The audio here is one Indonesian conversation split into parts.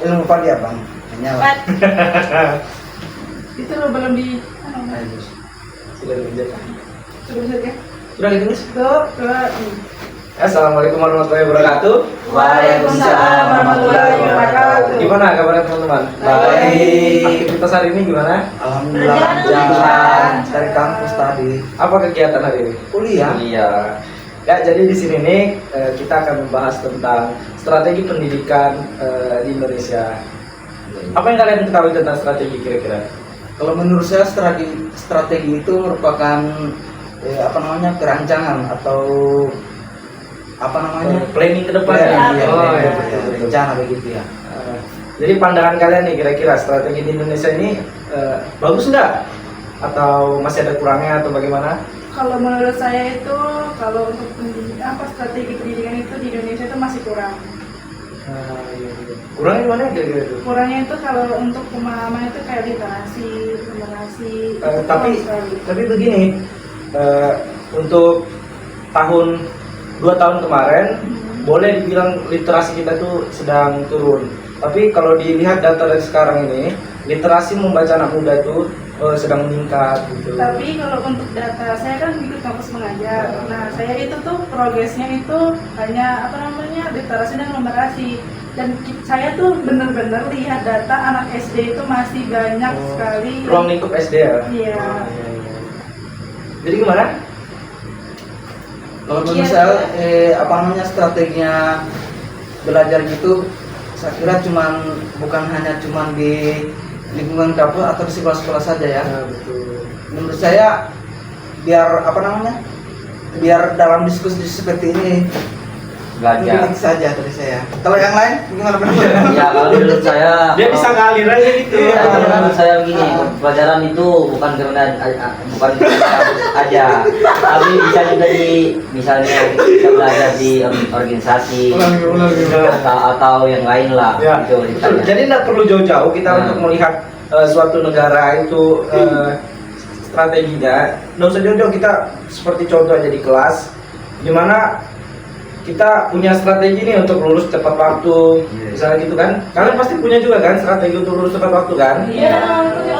ilmu padi abang nyala. Itu lo belum di Sudah dimenjat. sudah saja. Sudah gitu Mas? Tuh. Assalamualaikum warahmatullahi wabarakatuh. Waalaikumsalam warahmatullahi wabarakatuh. Gimana kabarnya teman-teman? Baik. Aktivitas hari ini gimana? Alhamdulillah Berjalan. jalan dari kampus tadi. Apa kegiatan hari ini? Kuliah. Iya. Ya, jadi di sini nih kita akan membahas tentang strategi pendidikan di Indonesia. Apa yang kalian ketahui tentang strategi kira-kira? Kalau menurut saya strategi itu merupakan perancangan atau Planning ke depan. ya, Iya, betul, betul. rencana begitu ya. Jadi pandangan kalian nih kira-kira strategi di Indonesia ini bagus nggak? Atau masih ada kurangnya atau bagaimana? Kalau menurut saya itu kalau untuk pendidikan strategi pendidikan itu di Indonesia itu masih kurang. Kurangnya gimana kira-kira itu? Kurangnya itu kalau untuk pemahaman itu kayak literasi, numerasi. itu Tapi kurang sekali. begini, untuk tahun 2 tahun kemarin boleh dibilang literasi kita tuh sedang turun. Tapi kalau dilihat data dari sekarang ini, literasi membaca anak muda itu sedang meningkat gitu. Tapi kalau untuk data, saya kan ikut kampus mengajar. Nah, saya itu tuh progresnya itu hanya literasi dan numerasi. Dan saya tuh benar-benar lihat data anak SD itu masih banyak sekali. Ruang lingkup SD ya? Iya. Jadi gimana? Kalau menurut saya strateginya belajar gitu, saya kira bukan hanya di lingkungan kampus atau di sekolah-sekolah saja ya. Betul. Menurut saya biar biar dalam diskusi seperti ini belajar lebih saja dari saya. Kalau yang lain gimana pendapat? ya. Kalau menurut saya Dia bisa ngalir aja gitu. ya, kalau menurut saya begini, pelajaran itu bukan karena aja, tapi bisa juga misalnya kita belajar di organisasi atau yang lain lah. Ya. Gitu, Betul. Jadi tidak perlu jauh-jauh kita untuk melihat suatu negara itu strateginya. Nggak usah jauh-jauh, kita seperti contoh aja di kelas, dimana kita punya strategi nih untuk lulus tepat waktu, misalnya gitu kan. Kalian pasti punya juga kan strategi untuk lulus tepat waktu kan? Iya, untuk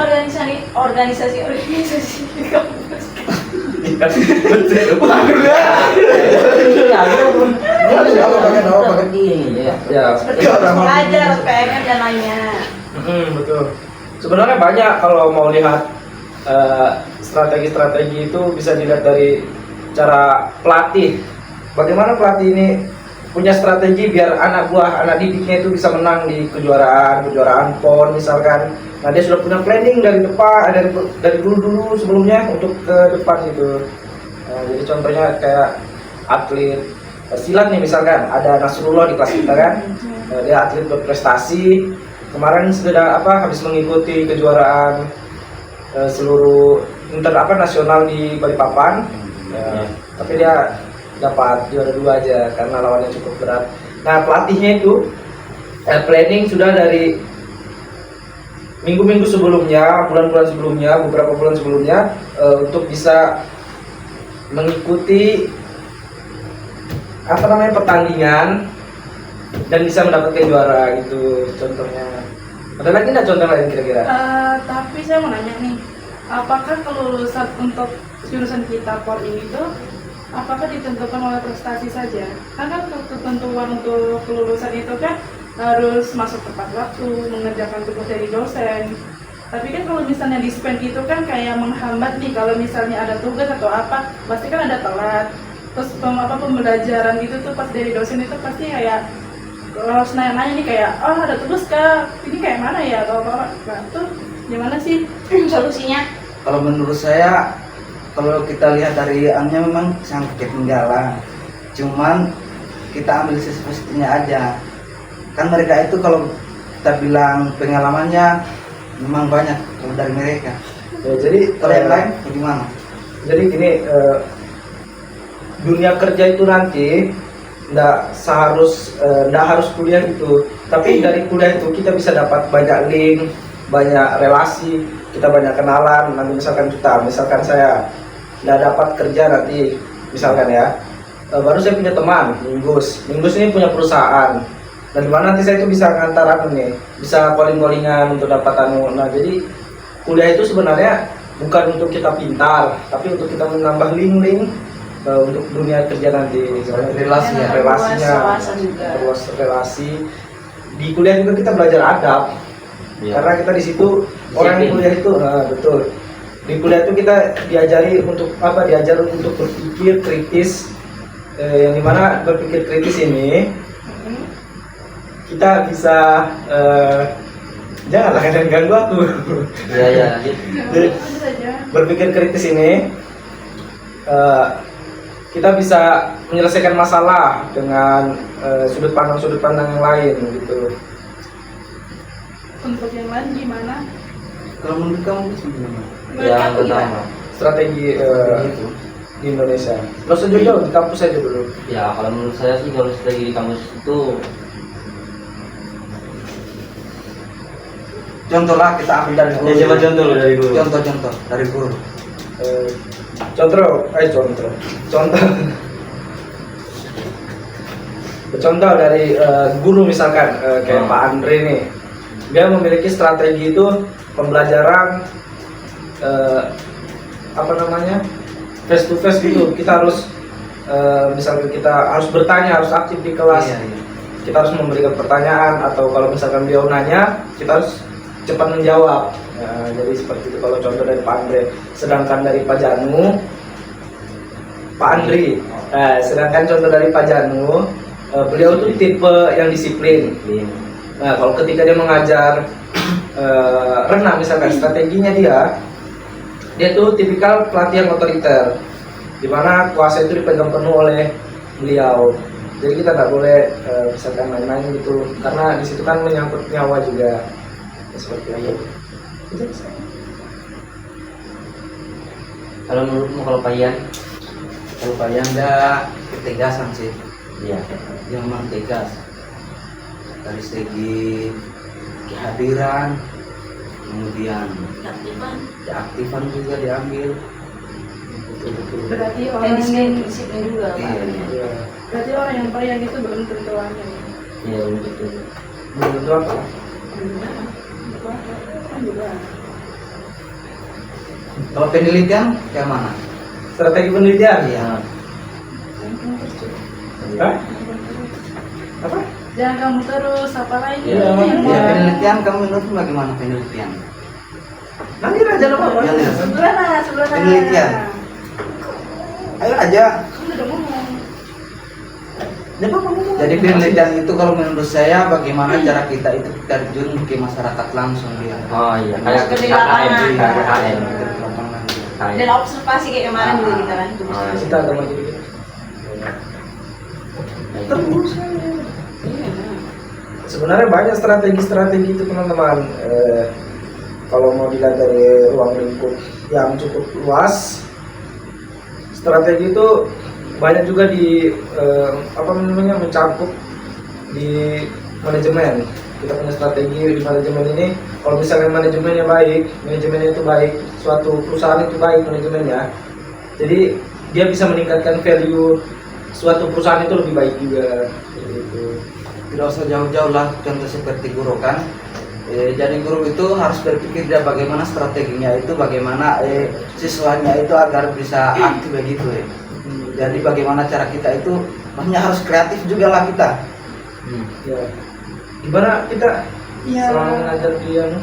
organisasi di kampus. Seperti mengajar, PMM dan lainnya. Betul. Sebenarnya banyak kalau mau lihat strategi-strategi itu bisa dilihat dari cara pelatih. Bagaimana pelatih ini punya strategi biar anak didiknya itu bisa menang di kejuaraan PON misalkan. Nah, dia sudah punya planning dari depan, dari dulu sebelumnya untuk ke depan gitu. Jadi contohnya kayak atlet silat nih misalkan, ada Nasrullah di kelas kita kan. Dia atlet berprestasi. Kemarin sudah habis mengikuti kejuaraan seluruh nasional di Balikpapan. Tapi dia dapat juara 2 aja karena lawannya cukup berat. Nah, pelatihnya itu planning sudah dari minggu-minggu sebelumnya, bulan-bulan sebelumnya, beberapa bulan sebelumnya untuk bisa mengikuti pertandingan dan bisa mendapatkan juara gitu contohnya. Ada lagi nggak contoh lain kira-kira? Tapi saya mau nanya nih, apakah kelulusan untuk jurusan kita PON ini tuh apakah ditentukan oleh prestasi saja? Karena ketentuan untuk kelulusan itu kan harus masuk tepat waktu, mengerjakan tugas dari dosen. Tapi kan kalau misalnya dispen itu kan kayak menghambat nih, kalau misalnya ada tugas atau apa, pasti kan ada telat. Terus pembelajaran gitu tuh pas dari dosen itu pasti kayak harus nanya-nanya nih kayak, ada tugas kak, ini kayak mana ya atau apa? Nah tuh gimana sih Solusinya? Kalau menurut saya, kalau kita lihat dari memang sangat ketinggalan. Cuman kita ambil sisi positifnya aja. Kan mereka itu kalau kita bilang pengalamannya memang banyak kalau dari mereka. Ya, jadi Kalau yang lain bagaimana? Jadi gini, dunia kerja itu nanti nggak harus kuliah itu, tapi dari kuliah itu kita bisa dapat banyak link, banyak relasi, kita banyak kenalan. Nanti misalkan saya nggak dapat kerja nanti misalkan ya, baru saya punya teman Minggus ini punya perusahaan. Dan dimana nanti saya itu bisa ngantar anu nih, bisa calling-callingan untuk dapat anu. Nah jadi kuliah itu sebenarnya bukan untuk kita pintar, tapi untuk kita menambah link-link untuk dunia kerja nanti. Misalnya Relasi ya. relasinya, Wawasan juga. perluas relasi. Di kuliah juga kita belajar adab, Iya. karena kita di situ orang yang kuliah itu, nah, betul. Di kuliah itu kita diajari untuk apa? Diajar untuk berpikir kritis, yang dimana berpikir kritis ini kita bisa janganlah kalian ganggu aku. Iya, iya, lanjut. Jadi, Lanjut aja. berpikir kritis ini kita bisa menyelesaikan masalah dengan sudut pandang yang lain gitu. Untuk yang lain gimana? Kalau menurut kamu gimana? Yang pertama, Strategi Gitu. di Indonesia. Lo sejauh di kampus aja dulu. ya kalau menurut saya sih kalau strategi di kampus itu Contoh lah kita ambil dari guru. ya coba contoh loh dari guru. Contoh dari guru. Eh, contoh. Contoh dari guru misalkan kayak Pak Andre nih, dia memiliki strategi itu pembelajaran apa namanya face to face gitu. Kita harus misalkan kita harus bertanya, harus aktif di kelas. Iya, iya. Kita harus memberikan pertanyaan atau kalau misalkan beliau nanya, kita harus cepat menjawab. Nah, jadi seperti itu kalau contoh dari Pak Andre. Sedangkan dari Pak Janu, Pak Andri. Sedangkan contoh dari Pak Janu, beliau tuh tipe yang disiplin. Nah, kalau ketika dia mengajar renang misalkan, strateginya dia tuh tipikal pelatih yang otoriter, di mana kuasa itu dipegang penuh oleh beliau. Jadi kita nggak boleh misalkan main-main gitu, karena di situ kan menyangkut nyawa juga. Ya, seperti itu. Kalau menurutmu kalau Pak Ian? Kalau Pak Yanda ketegasan sih, Iya. yang memang tegas dari segi kehadiran, kemudian keaktifan juga diambil. Betul-betul. Berarti Yang orang yang disiplin juga Pak. Iya. Iya. berarti orang yang payah itu belum tentu aja. Iya betul. Belum tentu apa? Kan juga. Kalau penelitian kayak mana? Strategi penelitian. Iya. Hah? Apa? Jangan kamu terus apa lagi? Iya, Ya, penelitian kamu menurutmu bagaimana penelitian? Nanti aja lo Pak. Ya, ya. Sebelah. Penelitian. Ayo aja. Kamu udah ngomong. Jadi penelitian itu kalau menurut saya bagaimana cara kita itu terjun ke masyarakat langsung dia. Oh iya, Harus kayak ke lapangan. KKN. Dan observasi kayak kemarin juga kita kan tuh. Ah, Kita ada lagi dikit. Terus. Sebenarnya banyak strategi-strategi itu teman-teman. Kalau mau dilihat dari ruang lingkup yang cukup luas, strategi itu banyak juga di apa namanya mencakup di manajemen. Kita punya strategi di manajemen ini. Kalau misalnya manajemennya baik, manajemennya itu baik, suatu perusahaan itu baik manajemennya. Jadi dia bisa meningkatkan value suatu perusahaan itu lebih baik juga. Gitu. Tidak usah jauh-jauh lah, contoh seperti guru kan. Jadi guru itu harus berpikir dia bagaimana strateginya itu, bagaimana siswanya itu agar bisa aktif begitu ya. Jadi bagaimana cara kita itu, makanya harus kreatif juga lah kita. Ya. Gimana kita Iya. selama mengajar di anu?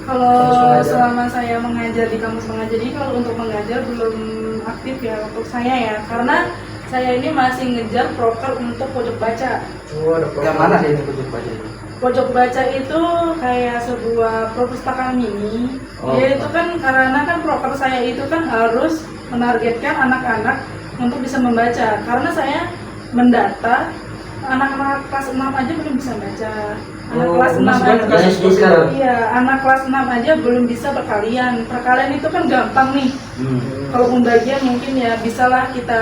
Kalau Kampus mengajar. selama saya mengajar di kampus mengajar, jadi kalau untuk mengajar belum aktif ya untuk saya ya, karena saya ini masih ngejar proker untuk pojok baca. Oh, ada Yang mana dia itu pojok baca itu? Pojok baca itu kayak sebuah perpustakaan mini. Oh. Dia itu kan karena kan proker saya itu kan harus menargetkan anak-anak untuk bisa membaca. Karena saya mendata anak-anak kelas 6 aja belum bisa baca. Anak Oh, kelas 6 masih banyak aja. SD sekarang. Iya, anak kelas 6 aja belum bisa perkalian. Perkalian itu kan gampang nih. Kalau pembagian mungkin ya bisalah kita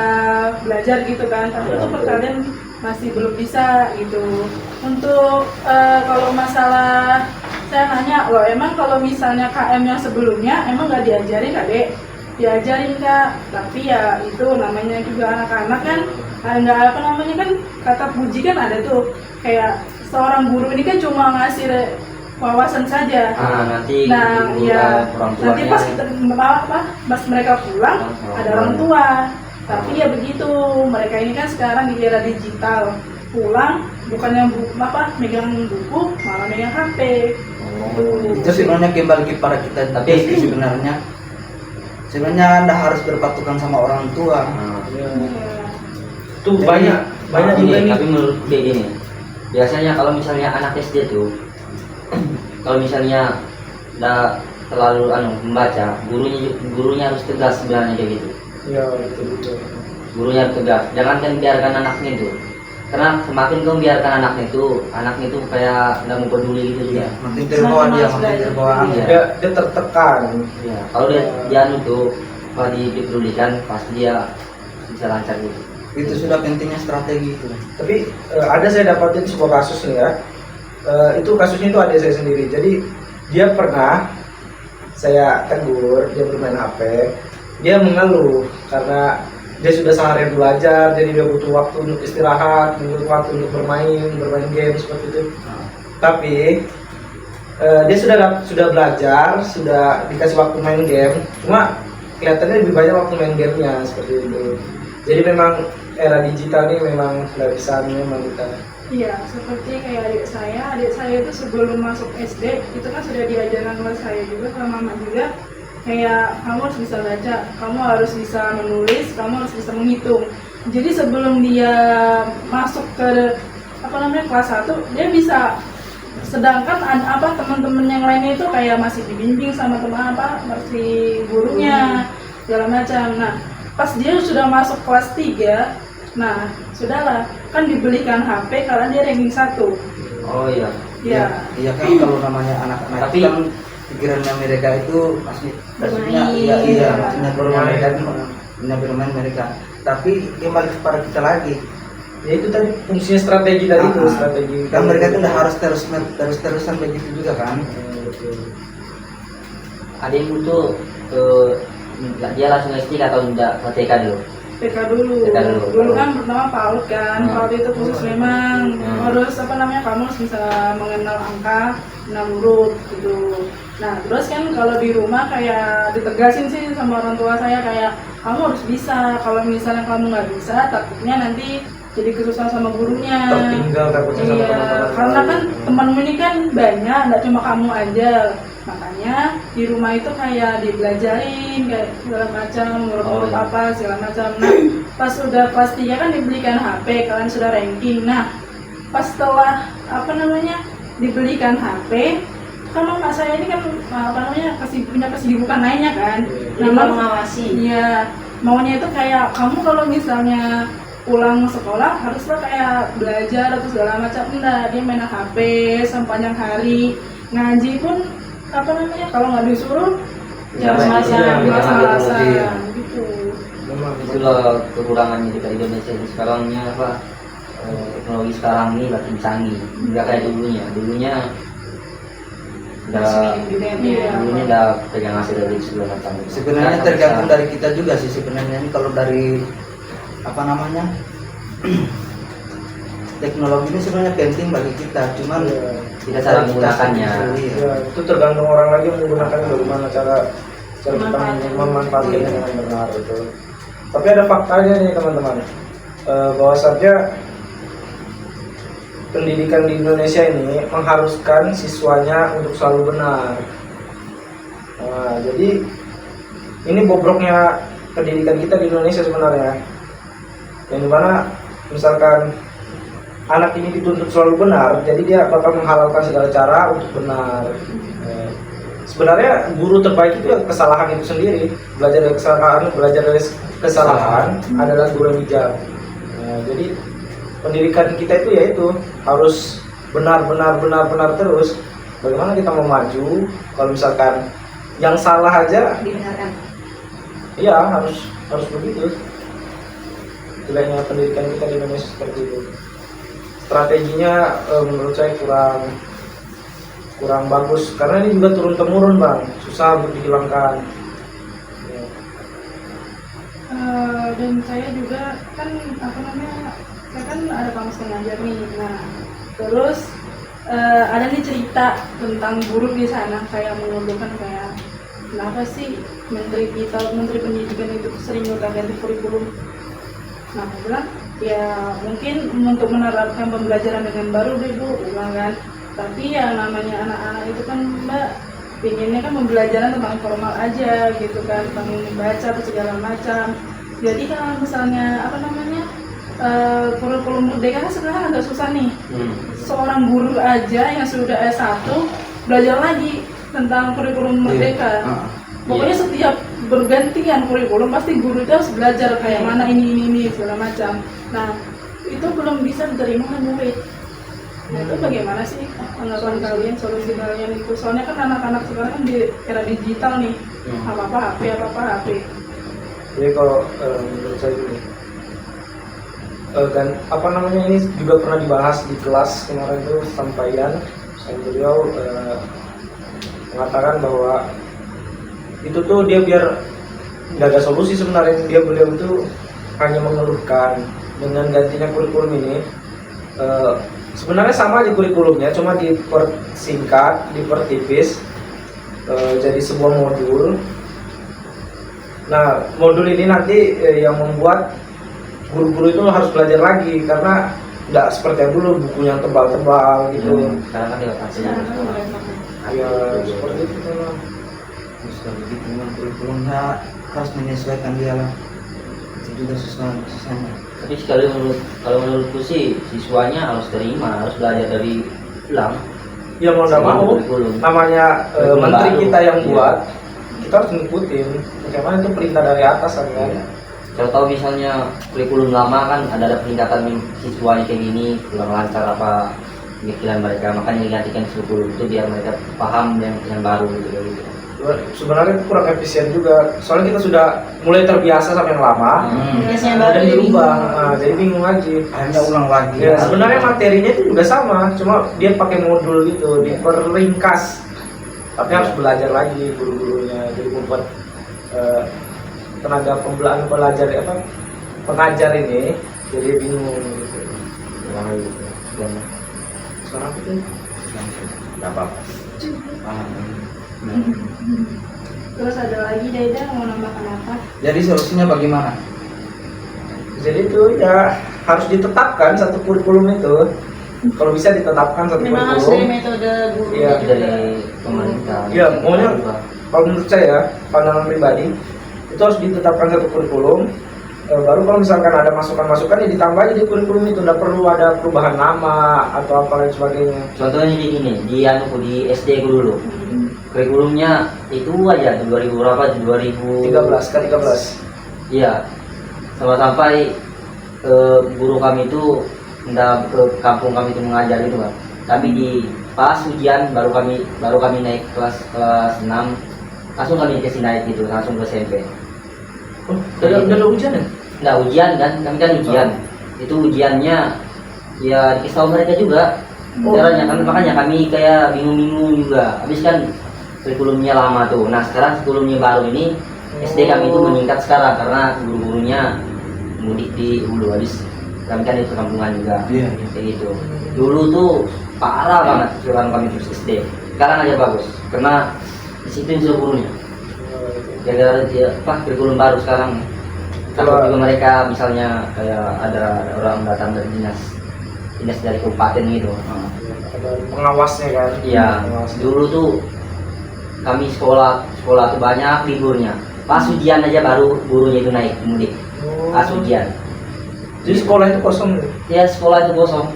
belajar gitu kan, tapi itu perkalian masih belum bisa gitu. Untuk kalau masalah saya nanya loh, emang kalau misalnya KM yang sebelumnya emang nggak diajarin Kak Dek? Diajarin Kak, tapi ya itu namanya juga anak-anak kan nggak apa namanya kan kata puji kan ada tuh kayak seorang guru ini kan cuma ngasih wawasan saja. Nanti Nah, guru, ya orang nanti tuanya pas mereka pulang ada orang tua. Tapi ya begitu, mereka ini kan sekarang di era digital, pulang bukan yang megang buku, malah megang HP. Itu sebenarnya kembali kepada kita, Tapi- sebenarnya Anda harus berpatokan sama orang tua. Ya. Tuh Jadi, banyak juga Ini, nih. tapi menurut kayak gini, biasanya kalau misalnya anak SD tuh, kalau misalnya udah terlalu membaca, gurunya harus tegas sebenarnya kayak gitu. Iya, betul. Gurunya harus tegas, jangan kan biarkan anaknya itu, karena semakin kau biarkan anaknya itu kayak nggak mau peduli gitu dia. Makin terbawa dia, makin terbawa Iya. angin. Dia tertekan. Ya, kalau dia tuh kalau dipedulikan pasti dia bisa lancar gitu. Itu sudah pentingnya strategi itu. Tapi ada saya dapatin sebuah kasus nih ya. Itu kasusnya itu adik saya sendiri. Jadi dia pernah saya tegur dia bermain HP. Dia mengeluh karena dia sudah seharian belajar, jadi dia butuh waktu untuk istirahat, butuh waktu untuk bermain game seperti itu. Tapi dia sudah belajar, sudah dikasih waktu main game, cuma kelihatannya lebih banyak waktu main gamenya seperti itu. Jadi memang era digital ini memang tidak bisa memang kita. Iya, seperti kayak adik saya itu sebelum masuk SD itu kan sudah diajarkan oleh saya juga sama mama juga, kayak kamu harus bisa baca, kamu harus bisa menulis, kamu harus bisa menghitung. Jadi sebelum dia masuk ke kelas 1 dia bisa, sedangkan teman-teman yang lainnya itu kayak masih dibimbing sama masih gurunya segala macam. Nah, pas dia sudah masuk kelas 3, nah sudahlah, kan dibelikan HP karena dia ranking 1. Oh iya. Ya, Iya kan, kalau namanya anak-anak Tapi- kan pikirannya mereka itu maksudnya iya Bermain. maksudnya bermain mereka itu punya bermain mereka. Tapi kembali kepada kita lagi, Ya itu tadi fungsinya strategi tadi itu strategi. kan mereka itu udah harus terus-terusan begitu juga kan. Betul. Adikku tuh dia langsung SD atau enggak TK dulu? TK dulu. TK dulu. Dulu kan pertama PAUD kan, PAUD itu khusus memang harus kamu harus bisa mengenal angka 6 huruf gitu. Nah terus kan kalau di rumah kayak ditegasin sih sama orang tua saya, kayak kamu harus bisa, kalau misalnya kamu nggak bisa takutnya nanti jadi kesusahan sama gurunya. Tertinggal takutnya sama Iya, teman-teman. karena kan temanmu ini kan banyak, nggak cuma kamu aja. Makanya di rumah itu kayak dibelajarin kayak segala macam, ngurut-ngurut apa segala macam. Nah, pas udah kelas 3 kan dibelikan HP, kalian sudah ranking. Nah, pas setelah dibelikan HP, kan mama saya ini kan punya kesibukan lainnya kan. Jadi Nah, mengawasi. iya, maunya itu kayak kamu kalau misalnya pulang sekolah haruslah kayak belajar atau segala macam. Enggak, dia main HP sepanjang hari. Ngaji pun kalau nggak disuruh Jangan jangan malas-malasan. malas-malasan gitu. Memang Itulah kekurangannya kita Indonesia ini sekarangnya teknologi sekarang ini makin canggih, nggak kayak dulunya Iya. dulunya udah pegang hasil dari segala macam. Sebenarnya Nggak tergantung bisa. dari kita juga sih sebenarnya. Ini kalau dari teknologi ini sebenarnya penting bagi kita, cuman Kita cara menggunakannya. Iya. ya, itu tergantung orang lagi menggunakannya bagaimana cara kita memanfaatkannya dengan benar itu. Tapi ada faktanya nih teman-teman, bahwasannya pendidikan di Indonesia ini mengharuskan siswanya untuk selalu benar. Nah, jadi ini bobroknya pendidikan kita di Indonesia sebenarnya, yang dimana misalkan anak ini dituntut selalu benar, jadi dia bakal menghalalkan segala cara untuk benar. Sebenarnya guru terbaik itu kesalahan itu sendiri. Belajar dari kesalahan adalah guru yang bijak. Jadi pendidikan kita itu yaitu harus benar terus. Bagaimana kita mau maju kalau misalkan yang salah aja, Dibenarkan. iya harus begitu. Jeleknya pendidikan kita di Indonesia seperti itu. Strateginya menurut saya kurang bagus karena ini juga turun temurun bang, susah untuk dihilangkan. Ya. Dan saya juga kan saya kan ada kamus pengajar nih. Nah, terus ada nih cerita tentang guru di sana kayak mengeluhkan kayak kenapa sih menteri pendidikan itu sering ganti kurikulum. Nah, aku bilang ya mungkin untuk menerapkan pembelajaran dengan baru deh Bu, bilang kan. Tapi ya namanya anak-anak itu kan Mbak pinginnya kan pembelajaran tentang formal aja gitu kan, tentang membaca atau segala macam. Jadi kalau misalnya kurikulum merdeka kan sebenarnya agak susah nih. Seorang guru aja yang sudah S1 belajar lagi tentang kurikulum merdeka. Pokoknya setiap bergantian kurikulum pasti guru itu harus belajar kayak mana ini segala macam. Nah, itu belum bisa diterima murid. Nah, itu bagaimana sih tanggapan kalian, solusi kalian itu? Soalnya kan anak-anak sekarang kan di era digital nih, apa-apa HP. Jadi kalau menurut saya gini, dan ini juga pernah dibahas di kelas kemarin tuh sampaian beliau mengatakan bahwa itu tuh dia biar nggak ada solusi sebenarnya, beliau itu hanya mengeluhkan dengan gantinya kurikulum ini. Sebenarnya sama di kurikulumnya, cuma dipersingkat, dipertipis jadi sebuah modul. Nah, modul ini nanti yang membuat guru-guru itu harus belajar lagi, karena tidak seperti yang dulu buku yang tebal-tebal gitu. Sekarang kan dia pasti. Ya seperti itu memang. Sudah begitu memang kurikulumnya harus menyesuaikan dia lah. Itu juga susahnya. Tapi kalau menurutku sih siswanya harus terima, harus belajar dari ulang. Ya mau nggak mau, Kurikulum. namanya Kurikulum menteri baru. kita yang Iya. buat, kita harus ngikutin. Bagaimana itu perintah dari atas kan? Kalau tahu misalnya kurikulum lama kan ada peningkatan siswanya kayak gini, kurang lancar apa pemikiran mereka, makanya digantikan kurikulum itu biar mereka paham yang baru gitu. Sebenarnya itu kurang efisien juga, soalnya kita sudah mulai terbiasa sama yang lama, Biasanya dan baru jadi dirubah, bingung. jadi bingung lagi. Akhirnya ulang lagi. Ya, sebenarnya materinya itu juga sama, cuma dia pakai modul gitu, diperringkas. Tapi harus belajar lagi guru-gurunya, jadi membuat tenaga pengajar ini jadi bingung gitu. Sekarang itu Nggak apa-apa. Paham. Terus ada lagi Daida mau nambahkan apa? Jadi solusinya bagaimana? jadi itu ya harus ditetapkan satu kurikulum itu. Kalau bisa ditetapkan satu Memang harus dari kurikulum. metode guru Iya. juga. Dari pemerintah. Iya, maunya kalau menurut saya pandangan pribadi itu harus ditetapkan satu kurikulum. Baru kalau misalkan ada masukan-masukan ya ditambah aja di kurikulum itu, tidak perlu ada perubahan nama atau apa lain sebagainya. Contohnya di ini, di SD ku dulu. Kurikulumnya itu aja 2000 berapa? 13 kan 13. Iya. Sampai guru kami itu hendak ke kampung kami itu mengajar itu kan. Tapi di pas ujian baru kami naik kelas 6, langsung kami dikasih naik gitu, langsung ke SMP. Oh, udah ada ujian ya? Nggak ujian kan, kami kan ujian. Itu ujiannya ya dikasih tahu mereka juga caranya kan, makanya kami kayak bingung-bingung juga. Habis kan kurikulumnya lama tuh. Nah sekarang kurikulumnya baru ini SD kami itu meningkat sekarang karena guru-gurunya mudik di Hulu. Habis kami kan di perkampungan juga. Iya. Kayak gitu. Dulu tuh parah banget sekarang kami terus SD. Sekarang aja bagus karena disiplin seluruh gurunya. Gara-gara dia kurikulum baru sekarang. Kalau juga mereka misalnya kayak ada orang datang dari dinas dari kabupaten gitu. Ada pengawasnya kan? Iya. Pengawas. Dulu tuh kami sekolah tuh banyak liburnya. Pas ujian aja baru gurunya itu naik mudik. Pas ujian. Jadi sekolah itu kosong. Ya sekolah itu kosong.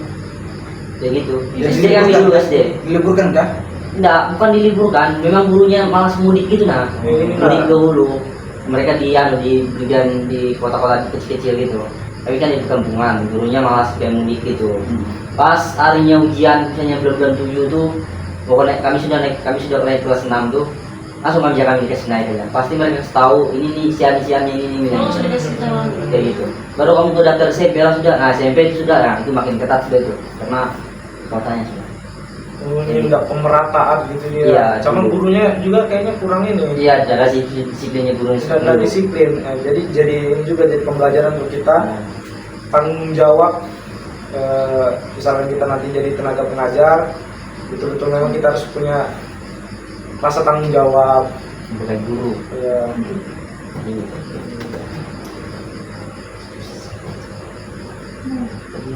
Kayak gitu. Ya, SD kami dulu SD. Diliburkan kah? Enggak, bukan diliburkan. Memang gurunya malas mudik gitu nah. Mudik ke Hulu. Mereka di kota-kota kecil-kecil gitu. Tapi kan di perkampungan, gurunya malas kayak mudik gitu. Pas harinya ujian, misalnya bulan 7 tuh, pokoknya kami sudah naik kelas 6 tuh, langsung kami dikasih naik aja. Pasti mereka tahu ini nih isiannya ini. Oh, sudah dikasih tahu. Kayak gitu. Baru kamu tuh daftar SMP lah sudah. Nah SMP itu sudah, nah itu makin ketat sudah tuh, karena kotanya sudah. Oh, ini enggak pemerataan gitu dia. Iya, Cuman dulu. gurunya juga kayaknya kurang ini. Iya, jaga disiplinnya gurunya. Sudah disiplin. Nah, jadi ini juga jadi pembelajaran untuk kita. Tanggung jawab. Misalnya kita nanti jadi tenaga pengajar, betul-betul memang kita harus punya rasa tanggung jawab. Sebagai guru. Ya. Ini.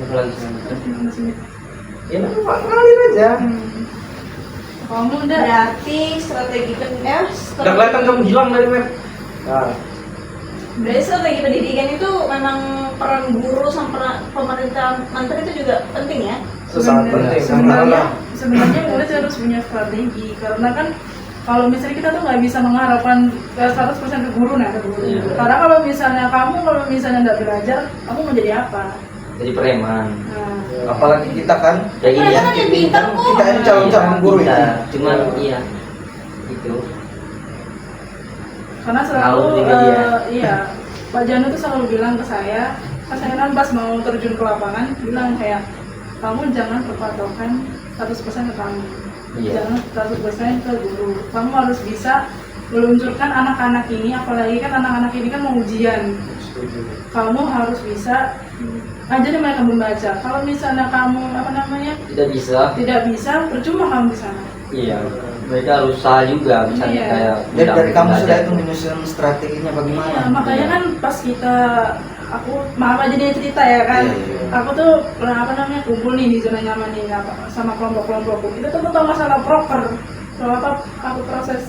Apa lagi sih? Ya memang ngalir aja. Kamu udah Berarti strategi Udah kelihatan kamu hilang dari map. Nah, berarti strategi pendidikan itu memang peran guru sama pemerintah menteri itu juga penting ya. sangat penting. sebenarnya murid harus punya strategi, karena kan kalau misalnya kita tuh nggak bisa mengharapkan 100% ke guru, nah ke guru. Iya. Karena kalau misalnya nggak belajar, kamu mau jadi apa? Jadi preman. Nah, Apalagi kita kan Kayak gini ya. Mereka kan yang pintar kok. kita ini calon-calon guru ini. Pintar. Cuman iya. Itu. karena Tahu selalu juga dia. iya, Pak Janu tuh selalu bilang ke saya kan pas mau terjun ke lapangan, bilang kayak kamu jangan berpatokan 100% ke kamu. Iya. Jangan 100% ke guru. Kamu harus bisa meluncurkan anak-anak ini, apalagi kan anak-anak ini kan mau ujian. Kamu harus bisa ajarin mereka membaca. Kalau misalnya kamu tidak bisa, percuma kamu di sana. Iya. Mereka harus usaha juga, misalnya Iya. kayak. Dari kamu belajar. sudah itu menyusun strateginya bagaimana? Iya, makanya kan pas aku maaf aja nih cerita ya kan. Iya, iya. Aku tuh kumpul nih di zona nyaman nih sama kelompok-kelompokku. Itu tuh tentang masalah proker. Aku proses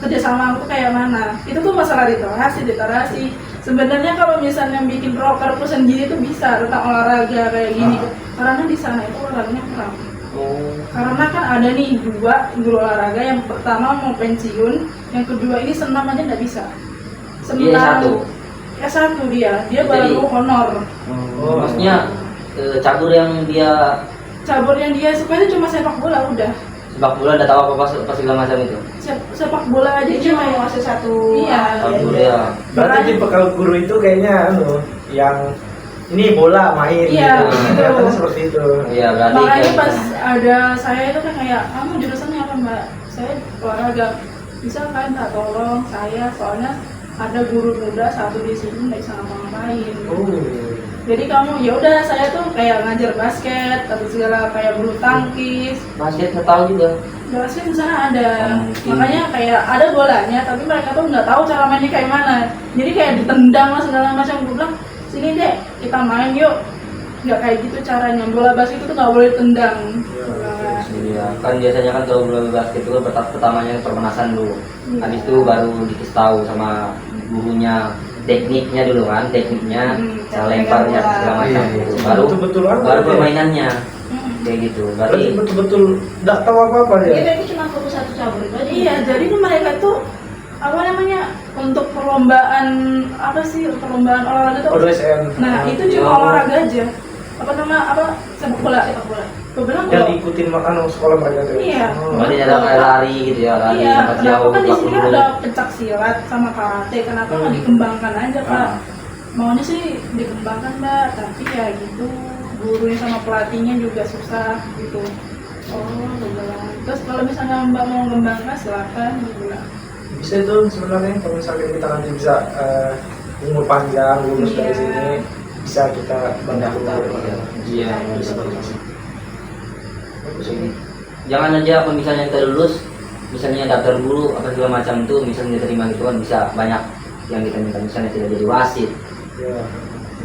kerjasama aku tuh kayak mana. Itu tuh masalah literasi. Sebenarnya kalau misalnya bikin proker pun sendiri tuh bisa tentang olahraga kayak gini. Karena di sana itu olahraganya kurang. Oh. Karena kan ada nih 2 guru olahraga, yang pertama mau pensiun, yang kedua ini senam aja nggak bisa. Dia S1 dia Jadi- baru honor. Oh, Maksudnya cabur yang dia Cabur yang dia suka itu cuma sepak bola udah. sepak bola udah tahu apa segala macam itu. Sepak bola aja Dia dia cuma kayak menguasai satu. Iya. Cabur ya. berarti tipe kalau guru itu kayaknya yang ini bola main Iya, gitu. gitu. Kelihatannya seperti itu. Iya, berarti makanya kayak pas gitu. ada saya itu kan kayak kamu jurusannya apa mbak? Saya olahraga. Bisa kan tak tolong saya, soalnya ada guru muda satu di sini nggak bisa ngapa-ngapain. Oh. Jadi kamu ya udah, saya tuh kayak ngajar basket atau segala kayak bulu tangkis. Basket nggak tahu juga. Basket di sana ada. Mungkin. Makanya kayak ada bolanya, tapi mereka tuh nggak tahu cara mainnya kayak mana. Jadi kayak ditendang lah segala macam. Gue bilang sini deh kita main yuk. Nggak kayak gitu caranya. Bola basket itu tuh nggak boleh tendang. Iya, kan biasanya kan kalau bola basket itu kan pertamanya pemanasan dulu. Iya. Habis itu baru dikasih tahu sama gurunya tekniknya dulu kan, tekniknya cara lemparnya segala macam Iya, gitu. iya. Baru Betul-betul apa baru ya? permainannya Mm. kayak gitu. Berarti Berarti betul-betul nggak tahu apa-apa Dia dia. berarti cuma fokus satu cabur itu aja. Iya, jadi tuh mereka tuh apa namanya untuk perlombaan perlombaan olahraga tuh. ODSN. Nah itu cuma Oh. olahraga aja. Sepak bola. Gue bilang yang kalau diikutin makan sekolah mereka tuh. Iya. Oh. berarti ada kayak lari gitu ya, lari iya, tempat kenapa jauh, kan di sini kan 40. ada pencak silat sama karate, kenapa nggak dikembangkan aja Pak? Maunya sih dikembangkan Mbak, tapi ya gitu, gurunya sama pelatihnya juga susah gitu. Oh, gue bilang. Terus kalau misalnya Mbak mau mengembangkan silakan, gue bilang. Bisa itu sebenarnya kalau misalnya kita nanti bisa umur panjang lulus dari Iya. sini bisa kita bantu. Iya. Bisa bagus. Jangan aja apa misalnya kita lulus, misalnya daftar guru apa segala macam itu misalnya diterima gitu kan, bisa banyak yang kita minta, misalnya tidak jadi wasit. Ya.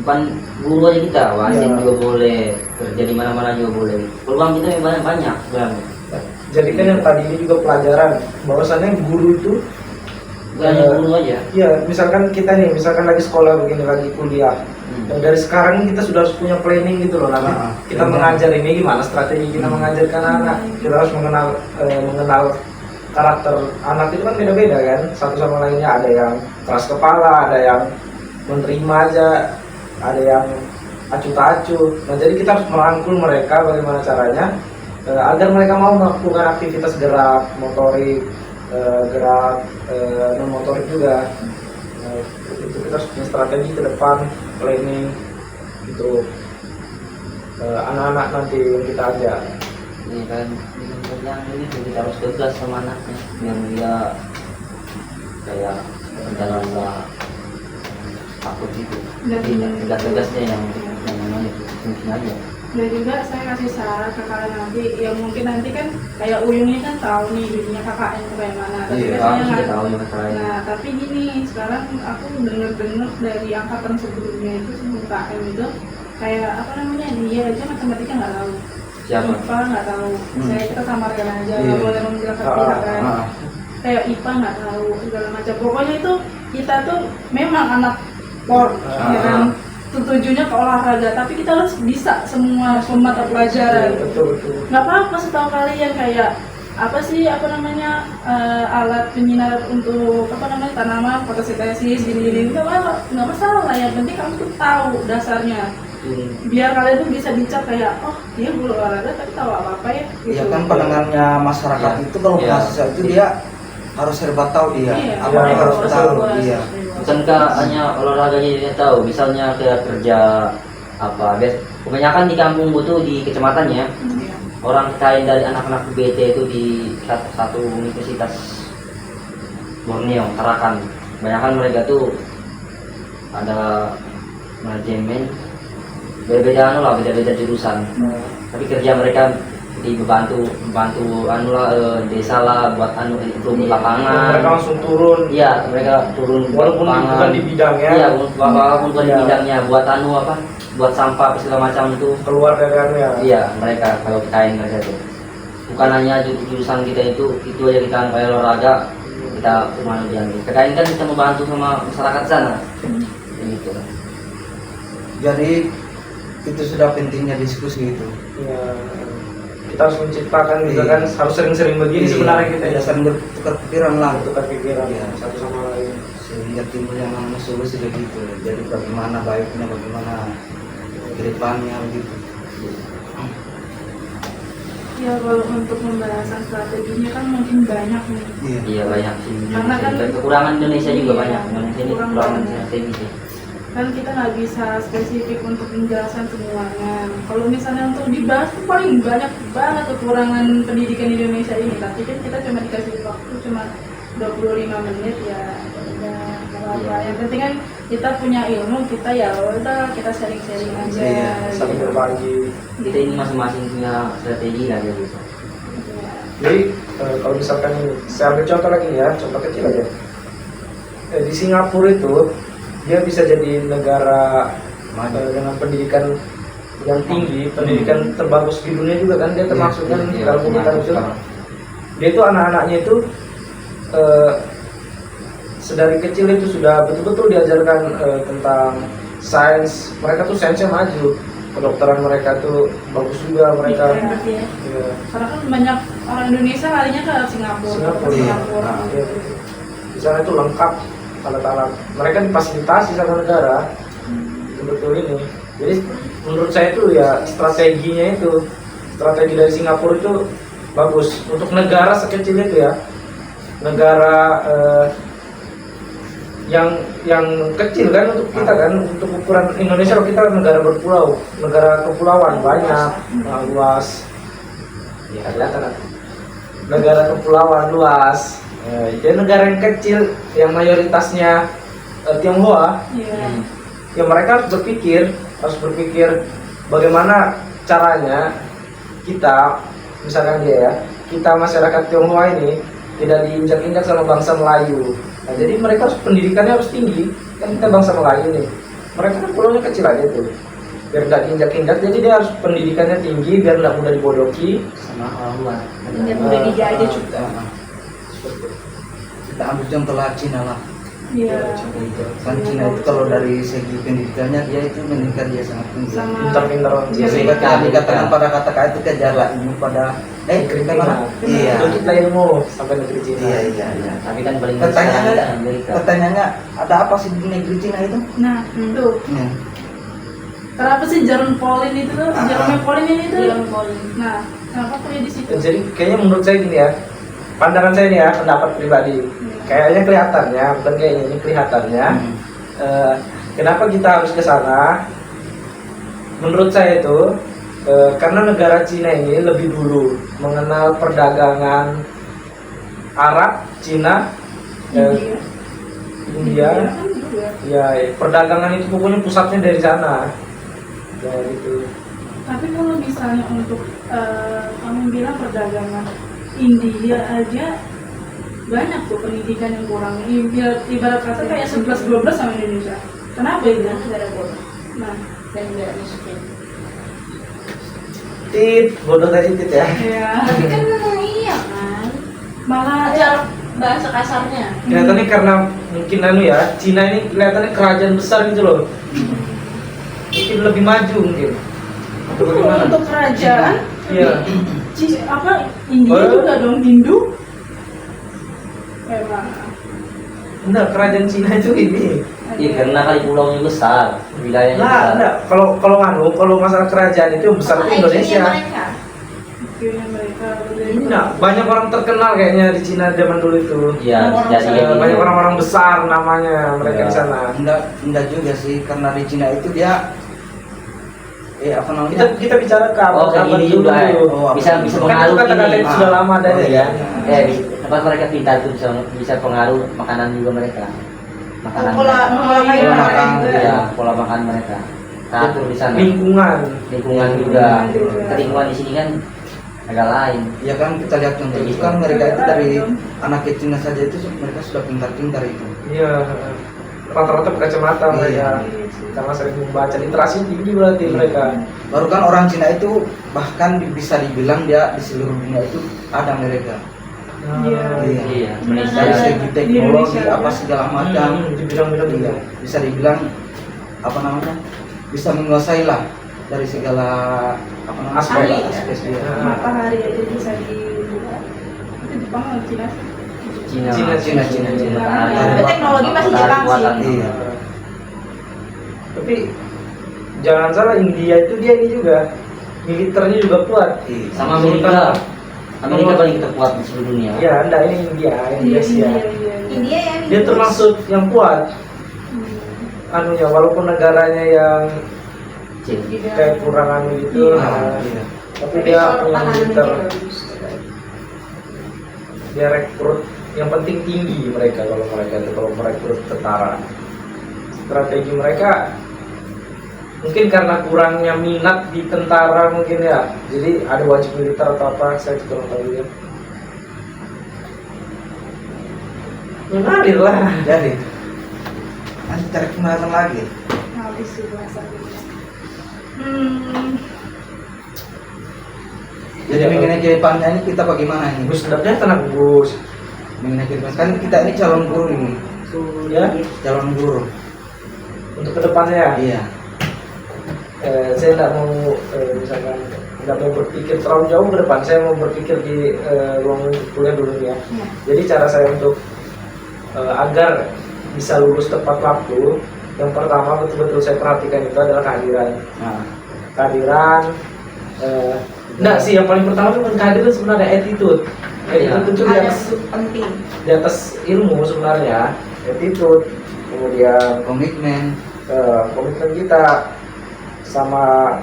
Bukan guru aja kita, wasit Iya. juga boleh, kerja di mana-mana juga boleh. Peluang kita yang banyak sebenarnya. Jadi kan yang tadi ini juga pelajaran bahwasannya guru itu Bukan hanya guru aja. ya misalkan kita nih misalkan lagi sekolah begini lagi kuliah. Dan dari sekarang kita sudah harus punya planning gitu loh nanti kita mengajar ini gimana strategi kita mengajarkan anak, kita harus mengenal karakter anak itu kan beda-beda kan, satu sama lainnya, ada yang keras kepala, ada yang menerima aja, ada yang acuh tak acuh. Nah jadi kita harus merangkul mereka bagaimana caranya agar mereka mau melakukan aktivitas gerak motorik, gerak non motorik juga. Itu kita harus punya strategi ke depan, planning untuk anak-anak nanti yang kita ajak. Ini kan yang ini kita harus tegas sama anaknya, yang dia kayak dalam takut gitu. Dan- Tegas-tegasnya yang mana itu mungkin aja. Dan juga saya kasih saran ke kalian nanti, yang mungkin nanti kan kayak Uyung ini kan tahu nih dunia KKN itu kayak mana. Tapi Iya, kan kamu saya sudah nggak- tahu yang masalah ini. Nah, tapi gini, sekarang aku dengar-dengar dari angkatan sebelumnya itu sebelum KM itu kayak apa namanya, dia aja matematika nggak tahu, Siapa? IPA nggak tahu. Saya kita samarkan aja, nggak Iya. boleh menjelaskan Ah, pihak kan. Ah, Kayak IPA nggak tahu segala macam. Pokoknya itu kita tuh memang anak por, ya kan. Tujuannya ke olahraga, tapi kita harus bisa semua mata pelajaran. Betul betul. Nggak apa-apa setahu kalian kayak apa sih apa namanya alat penyinar untuk apa namanya tanaman fotosintesis gini-gini nggak masalah lah, yang penting kamu tuh tahu dasarnya biar kalian tuh bisa dicap kayak oh dia guru olahraga tapi tahu apa ya Iya kan pendengarnya masyarakat Iya. itu kalau Iya. mahasiswa itu dia harus serba tahu dia, Iya, apa iya, yang harus betul, tahu betul. dia. Bukankah hanya olahraganya dia tahu, misalnya kayak kerja apa, kebanyakan di kampung tuh di kecamatannya Iya. orang kain dari anak-anak UBT itu di satu universitas Borneo, Tarakan. Kebanyakan mereka tuh ada manajemen, beda-beda anu lah, beda-beda jurusan. Tapi kerja mereka membantu anu lah desa lah buat anu improvement lapangan. Mereka langsung turun. Iya, mereka turun Walaupun lapangan. bukan di bidangnya. Iya, walaupun bukan di Iya. bidangnya, buat anu apa? Buat sampah apa segala macam itu. Keluar dari anu ya. Iya, mereka kalau kita mereka tuh. Bukan hanya jurusan kita itu aja kita kayak olahraga, kita kemanusiaan. Kita kan kita membantu sama masyarakat sana. Gitu. Jadi itu sudah pentingnya diskusi itu. Iya. Kita harus menciptakan juga Iya. kan, harus sering-sering begini Iya, sebenarnya kita ya. sering bertukar pikiran lah, Tukar pikiran Iya. satu sama lain. sehingga timbul yang namanya solusi begitu. Jadi bagaimana baiknya, bagaimana kedepannya begitu. Ya kalau untuk pembahasan strateginya kan mungkin banyak nih. Iya. Iya banyak sih. Karena kan- Kekurangan Indonesia juga Iya, banyak. Indonesia ini kurang kekurangan banget. strategi sih. Kan kita nggak bisa spesifik untuk menjelaskan semuanya. Kalau misalnya untuk dibahas tuh paling banyak banget kekurangan pendidikan Indonesia ini. Tapi kan kita cuma dikasih waktu cuma 25 menit ya. Udah nggak apa-apa. Iya. Yang penting kan kita punya ilmu, kita ya udah kita sharing-sharing aja. Iya, Saling gitu. berbagi. Kita ini masing-masing punya strategi lah gitu. Iya. Jadi kalau misalkan saya ambil contoh lagi ya, contoh kecil aja. Di Singapura itu dia bisa jadi negara dengan pendidikan yang tinggi, pendidikan terbagus di dunia juga kan, dia termasuk kan Iya, dalam pendidikan itu. sekarang. Dia itu anak-anaknya itu sedari kecil itu sudah betul-betul diajarkan tentang sains. Mereka tuh sainsnya maju, kedokteran mereka tuh bagus juga mereka. Iya, iya. Iya. Karena kan banyak orang Indonesia larinya ke Singapura. Singapura, ke iya. Singapura. Nah, Iya. Di sana itu lengkap alat-alat. Mereka difasilitasi sama negara. Betul ini. Jadi menurut saya itu ya strateginya itu, strategi dari Singapura itu bagus untuk negara sekecil itu ya. Negara yang kecil kan untuk kita kan, untuk ukuran Indonesia kalau kita negara berpulau, negara kepulauan banyak, luas. Ya kelihatan kan? Negara kepulauan luas. Jadi negara yang kecil yang mayoritasnya Tionghoa, Iya. ya mereka harus berpikir bagaimana caranya kita, misalkan dia ya, kita masyarakat Tionghoa ini tidak diinjak-injak sama bangsa Melayu. Nah, jadi mereka harus pendidikannya harus tinggi, kan kita bangsa Melayu nih. Mereka kan pulaunya kecil aja tuh, biar nggak diinjak-injak. Jadi dia harus pendidikannya tinggi biar nggak mudah dibodohi. Sama orang luar. Yang udah dijajah juga. Kita ambil contoh lah Cina lah. Iya. Kan Cina itu kalau dari segi pendidikannya dia itu meningkat, dia sangat tinggi. Sama Pintar-pintar orang Ya, Cina. sehingga kita dikatakan pada kata-kata itu kejarlah ilmu pada Negeri gimana? Cina. Iya. Kita ilmu sampai negeri Cina. Iya, iya, iya. Tapi kan paling Pertanyaannya, besar Amerika. pertanyaannya ada apa sih di negeri Cina itu? Nah, tuh. Ya. Kenapa sih Jerome Pauline itu tuh? Jerome Pauline ini tuh. Jerome Pauline. Nah, kenapa kuliah di situ? Jadi kayaknya menurut saya gini ya, pandangan saya ini ya, pendapat pribadi. Kayaknya kelihatannya, bukan kayaknya, ini kelihatannya. Kenapa kita harus ke sana? Menurut saya itu karena negara Cina ini lebih dulu mengenal perdagangan Arab, Cina, India. India. kan juga. Ya, perdagangan itu pokoknya pusatnya dari sana. Ya gitu. Tapi kalau misalnya untuk kamu bilang perdagangan, India aja banyak tuh pendidikan yang kurang. Ibarat kata kayak 11-12 sama Indonesia. Kenapa itu? Negara bodoh Nah, dan negara miskin. Bodoh tadi ya. ya Tapi kan memang iya kan. malah Cara bahasa kasarnya. Kelihatannya karena mungkin Cina ini kelihatannya kerajaan besar gitu loh. Mungkin lebih maju mungkin. Atau bagaimana? untuk kerajaan, Iya. India juga dong Hindu. Memang. Enggak, kerajaan Cina itu ini. Iya karena kali pulaunya besar, wilayahnya Nah, besar. enggak. Kalau masalah kerajaan itu yang besar itu Indonesia. Mereka. Akhirnya mereka Enggak, banyak orang terkenal kayaknya di Cina zaman dulu itu. Iya, jadi Banyak orang-orang besar namanya mereka Iya. di sana. Enggak juga sih, karena di Cina itu dia apa Kita namanya? kita bicara ke Oh, kayak abad gini dulu. juga. Oh, Bisa kan bisa Kan itu pengaruh kata-kata ini. itu sudah lama ada Oh, ya. iya. Tempat mereka pintar tuh bisa pengaruh makanan juga mereka. Makanan. Pola kayak iya, makan iya. juga. Ya, pola makan mereka. Teratur di sana. Lingkungan. Lingkungan juga. Lingkungan juga. Lingkungan di sini kan agak lain. Ya kan kita lihat contoh itu kan mereka itu dari anak kecilnya saja itu mereka sudah pintar-pintar itu. Iya. Rata-rata berkacamata mereka. Iya. Karena sering membaca, literasi tinggi berarti mereka. Baru kan orang Cina itu bahkan bisa dibilang dia di seluruh dunia itu ada mereka. Iya. Iya. Iya, Dari Indonesia. segi teknologi Indonesia, apa ya. segala macam. Di bidang-bidang Iya. juga. Bisa dibilang apa namanya? Bisa menguasai lah dari segala apa namanya? Aspek. aspek dia. Matahari aja bisa dibuka. Itu Jepang atau Cina sih? Cina. Cina. Tapi teknologi masih Jepang sih. Iya. Tapi jangan salah, India itu dia ini juga militernya juga kuat. Iya. Sama Amerika. Amerika paling terkuat di seluruh dunia. Ya, enggak, ini India, Indonesia. India ya. Dia termasuk yang kuat. Anunya, walaupun negaranya yang Cina. kayak kurang anu gitu, Iya. Iya. tapi dia punya pertahanan militer. dia bagus. Dia rekrut yang penting tinggi mereka kalau merekrut tentara. Strategi mereka mungkin karena kurangnya minat di tentara mungkin ya, jadi ada wajib militer atau apa, saya juga nggak tahu ya. Mengalir lah. Jadi nanti cari kemarin lagi. Habis sih bahasa gitu. Jadi mengenai ke depannya ini kita bagaimana ini? Gus dapatnya tenang Gus. Mengenai ke depan kan kita ini calon guru ini, Ya, calon guru. untuk kedepannya ya. Iya. Saya tidak mau misalkan tidak mau berpikir terlalu jauh ke depan. Saya mau berpikir di ruang kuliah dulu ya. Jadi cara saya untuk agar bisa lulus tepat waktu, yang pertama betul-betul saya perhatikan itu adalah kehadiran. Nah, Kehadiran. Enggak sih, yang paling pertama itu bukan kehadiran, sebenarnya attitude. Attitude itu Ada penting. di atas ilmu sebenarnya. Attitude, kemudian komitmen. komitmen kita sama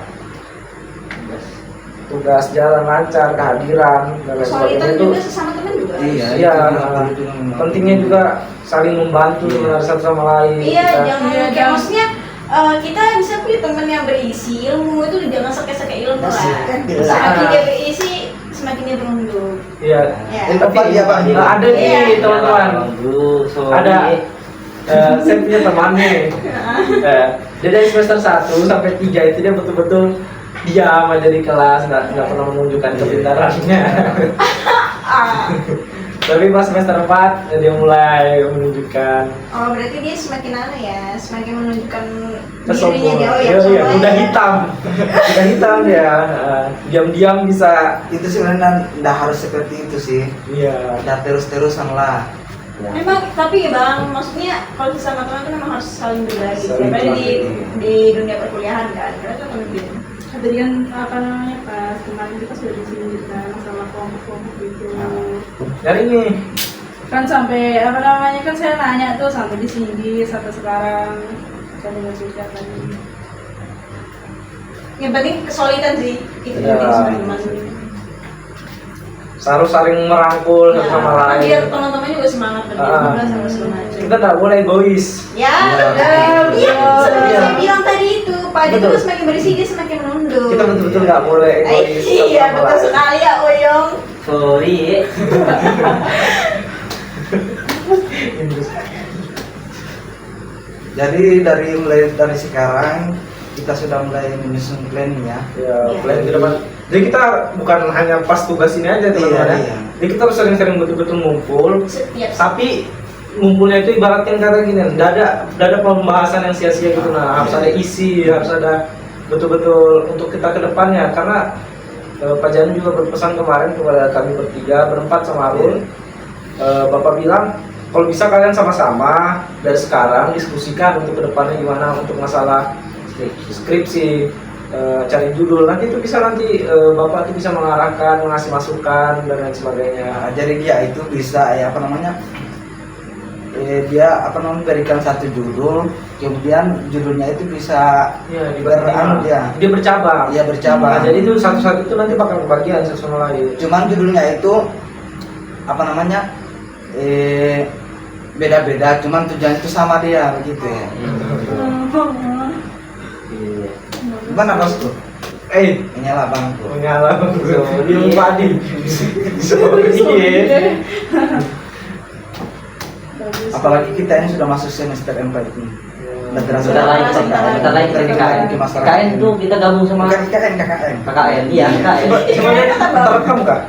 tugas jalan lancar, kehadiran dan lain sebagainya Solidan itu. juga sesama teman juga. Iya. Iya, itu juga memang. pentingnya juga saling membantu Iya. sebenarnya satu sama lain. Iya, Kita- jangan Iya, kayak jangan- maksudnya kita bisa punya teman yang berisi ilmu itu jangan seke-seke ilmu lah. Kan jelas. Semakin dia berisi, semakin dia beruntung. Iya. Ya. Tapi dia Pak. Ada nih Iya. teman-teman. Ada. Saya punya teman nih. Dia dari semester 1 sampai 3 itu dia betul-betul diam aja di kelas, nggak pernah menunjukkan kepintarannya. Ah. Tapi pas semester 4 dia mulai menunjukkan Oh, berarti dia semakin semakin menunjukkan dirinya kesombongan. dia. Oh Iya, ya, sombong udah ya. hitam. Udah hitam ya. Diam-diam bisa. Itu sebenarnya nggak harus seperti itu sih. Iya. Udah terus-terusan lah. Memang, tapi bang, maksudnya kalau sesama teman itu memang harus saling berbagi. Saling Apalagi berbagi. di dunia perkuliahan kan, karena itu lebih. Tadi kan apa namanya pas kemarin kita sudah disinggung kan masalah kelompok-kelompok itu. Dari ini. Kan sampai apa namanya kan saya nanya tuh sampai di sini sampai sekarang saya dengan sudah tadi. Yang penting kesolidan sih, itu Ya. penting teman. Harus saling merangkul satu sama lain. Biar teman-teman juga semangat berbicara sama segala macam. Kita tak boleh egois. Ya, Ya, betul. Iya, betul. seperti saya bilang tadi itu, padi Betul. itu semakin berisi dia semakin menunduk. Waduh. kita betul-betul nggak boleh egois. Iya, betul sekali ya, Oyong. Sorry. Jadi mulai dari sekarang kita sudah mulai menyusun plan ya. Ya, Iya. plan ke depan. Jadi kita bukan hanya pas tugas ini aja teman-teman ya. Iya. Jadi kita harus sering-sering betul-betul ngumpul. Setiap Tapi ngumpulnya itu ibaratkan kata gini, tidak ada pembahasan yang sia-sia gitu. Nah, harus ada isi, harus ada betul-betul untuk kita ke depannya. Karena Pak Janu juga berpesan kemarin kepada kami berempat sama Arul. Bapak bilang kalau bisa kalian sama-sama dari sekarang diskusikan untuk kedepannya gimana untuk masalah skripsi, cari judul. Nanti itu bisa Bapak itu bisa mengarahkan, mengasih masukan dan lain sebagainya. Nah, jadi dia itu bisa dia berikan satu judul, kemudian judulnya itu bisa Ya, dia bercabang. Dia bercabang. Nah, jadi itu satu-satu itu nanti bakal kebagian satu sama lain. Cuman judulnya itu beda-beda, cuman tujuan itu sama dia begitu ya. Iya. Gimana bosku? Menyala bangku. Mengalah dia padi. Sorry. Bagus. Apalagi kita ini sudah masuk semester 4 ini. Udah terasa Bentar lagi kita KKN. KKN itu kita gabung sama Bukan KKN. KKN. Iya, KKN. Coba terekam kah?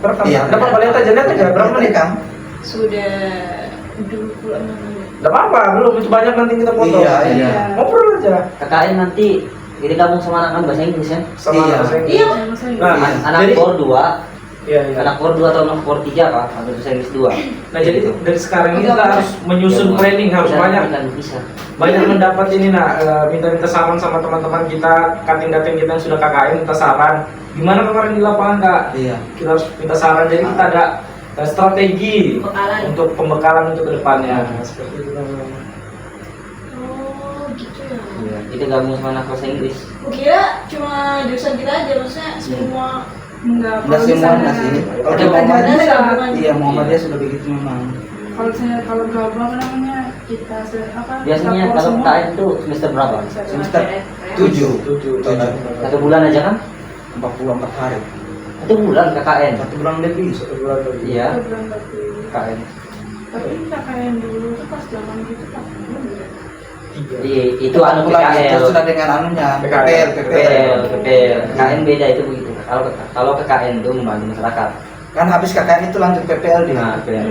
Terekam. Iya. Dapat lihat aja berapa menit? Kan? sudah 26 menit. Enggak apa-apa, belum itu banyak nanti kita foto. Iya. Ngobrol aja. KKN nanti kita gabung sama anak-anak bahasa Inggris ya. Sama Iya. bahasa Inggris. Iya. Nah, Anak jadi core 2, iya. anak core 2 atau anak core 3 Pak, atau bahasa Inggris 2. Nah, jadi dari sekarang ini kita harus menyusun planning, harus Bisa. banyak mendapat ini minta saran sama teman-teman kita, kating-kating kita yang sudah KKN, minta saran gimana kemarin di lapangan Kak. Iya. Kita harus minta saran, jadi kita ada strategi Pembekalan. untuk pembekalan untuk kedepannya. Seperti itu. Oh, gitu ya. Iya, kita gabung sama anak bahasa Inggris. Kukira cuma jurusan kita aja, maksudnya semua. Enggak, Enggak kalau semua misalnya sih. Kalau ada di Muhammadiyah, bisa. iya Muhammadiyah sudah begitu memang. Kalau misalnya kalau gabung kita Biasanya lapor kalau semua. KKN itu semester berapa? Semester 7. 7. 1 bulan aja kan? 44 hari. 1 bulan KKN. 1 bulan lebih. 1 bulan lagi. Iya, Satu bulan berarti. KKN. Tapi KKN dulu tuh pas zaman gitu pas belum ya. 3. Itu anu Pulang itu PKL. sudah dengan anunya, PKL. PPL. PPL. KKN beda itu begitu. Kalau KKN itu membantu masyarakat. Kan habis KKN itu lanjut PPL dia. Nah, PPL.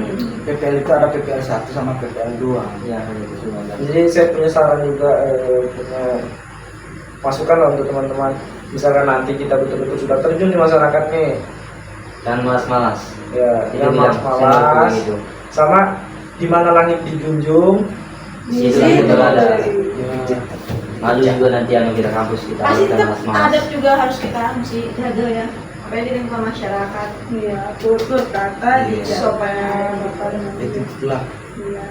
PPL itu ada PPL 1 sama PPL 2. Iya, itu semua. Jadi saya punya saran juga, punya masukan lah untuk teman-teman. Misalkan nanti kita betul-betul sudah terjun di masyarakat nih, Dan malas-malas. ya, Itu yang bilang, malas-malas, gitu. sama di mana langit dijunjung, Di situ Iya, kita berada. ya, Malu juga nanti anu kita kampus kita Pasti kita tetap malas-malas. adab juga harus kita mesti jaga ya. Apalagi di lingkungan masyarakat. Iya, tutur kata Iya. supaya bapak dan Itu ibu. itulah. Iya.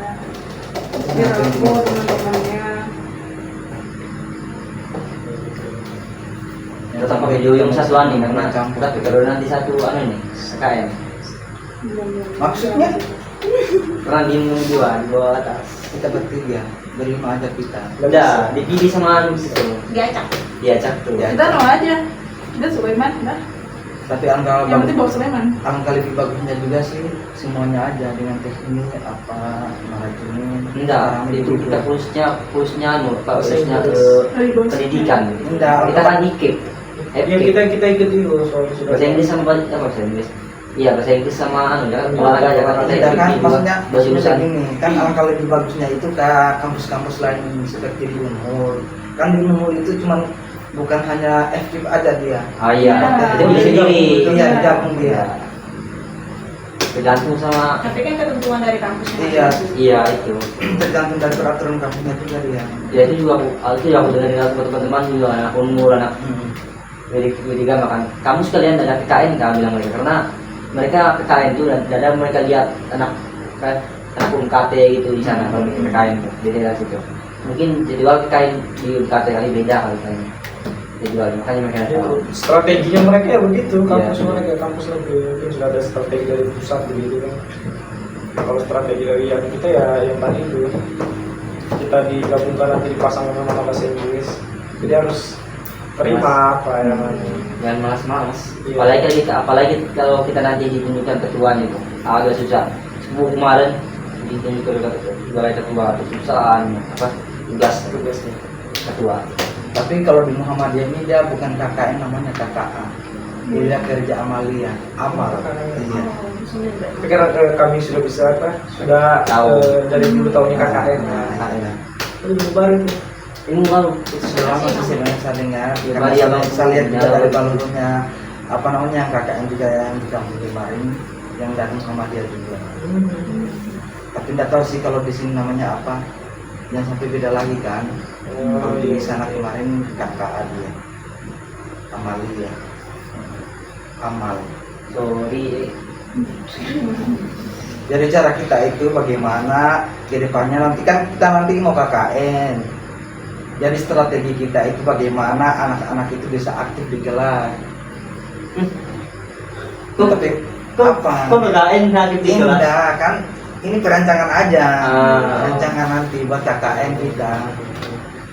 Dirangkul teman-temannya. Tetap pakai duyung sasuani karena Campur. tapi kalau nanti satu anu nih KKN Maksudnya pernah di bawah atas. kita bertiga, berlima aja kita. Udah dipilih sama anu situ. Diacak. Diacak tuh. Ya. Kita no aja. Kita Sulaiman, dah. Tapi angka Yang penting bawa Sulaiman. angka lebih bagusnya juga sih semuanya aja dengan teknik apa manajemen. Enggak, itu kita khususnya anu, Pak, khususnya ke pendidikan. Enggak. Kita kan dikip. yang kita ikuti dulu soalnya sudah. Bahasa Inggris sama bahasa Inggris. Iya, bahasa Inggris sama anu ya kan olahraga ya kan kita Tidak kan, ikuti maksudnya dua jurusan. gini kan angka lebih bagusnya itu ke kampus-kampus lain seperti di Unmul. Kan di Unmul itu cuman bukan hanya FKIP aja dia. Ah iya, Ya. itu bisa sendiri. Iya, digabung dia. Tergantung sama Tapi kan ketentuan dari kampusnya. Iya. iya itu. Tergantung dari peraturan kampusnya juga dia. Ya itu juga itu yang aku dengar dari teman-teman juga anak umur anak Wediga makan. Kamu sekalian ada PKN kami bilang mereka karena mereka PKN itu dan ada mereka lihat anak UMKT gitu di sana kalau bikin PKN di daerah situ. Mungkin jadwal PKN di UMKT kali beda kali kayaknya. Jadwalnya makanya mereka Ya, tahu. strateginya mereka ya begitu, kampus Iya. mereka kampus negeri mungkin sudah ada strategi dari pusat begitu kan. Kalau strategi dari yang kita ya yang tadi itu kita digabungkan nanti dipasang sama bahasa Inggris. Jadi harus terima apa ya kan. Jangan malas-malas. Iya. Apalagi kalau kita nanti ditunjukkan ketuanya itu agak susah. Sebuah kemarin ditunjukkan sebagai ketua atau susah apa tugasnya ketua. Tapi kalau di Muhammadiyah ini dia bukan KKN, namanya KKA. Dia kerja amalia, amal. Iya. Pikiran kami sudah bisa apa? Sudah Tahu. dari dulu tahunnya KKN. KKN. Itu baru itu. Ini baru Selama sih sebenarnya saya dengar, Ya, karena Maria, saya lihat juga ya, dari Bang. balurnya apa namanya yang KKN juga yang di kampung kemarin yang dari Muhammadiyah juga. Tapi tidak tahu sih kalau di sini namanya apa, yang sampai beda lagi kan. Kalau di sana kemarin KKA dia, amalia, amal. sorry. Jadi cara kita itu bagaimana ke depannya, nanti kan kita nanti mau KKN. Jadi strategi kita itu bagaimana anak-anak itu bisa aktif di kelas. Tapi apa? Kok KKN nanti di kelas? Indah kan, ini perancangan aja, Ah. perancangan nanti buat KKN kita.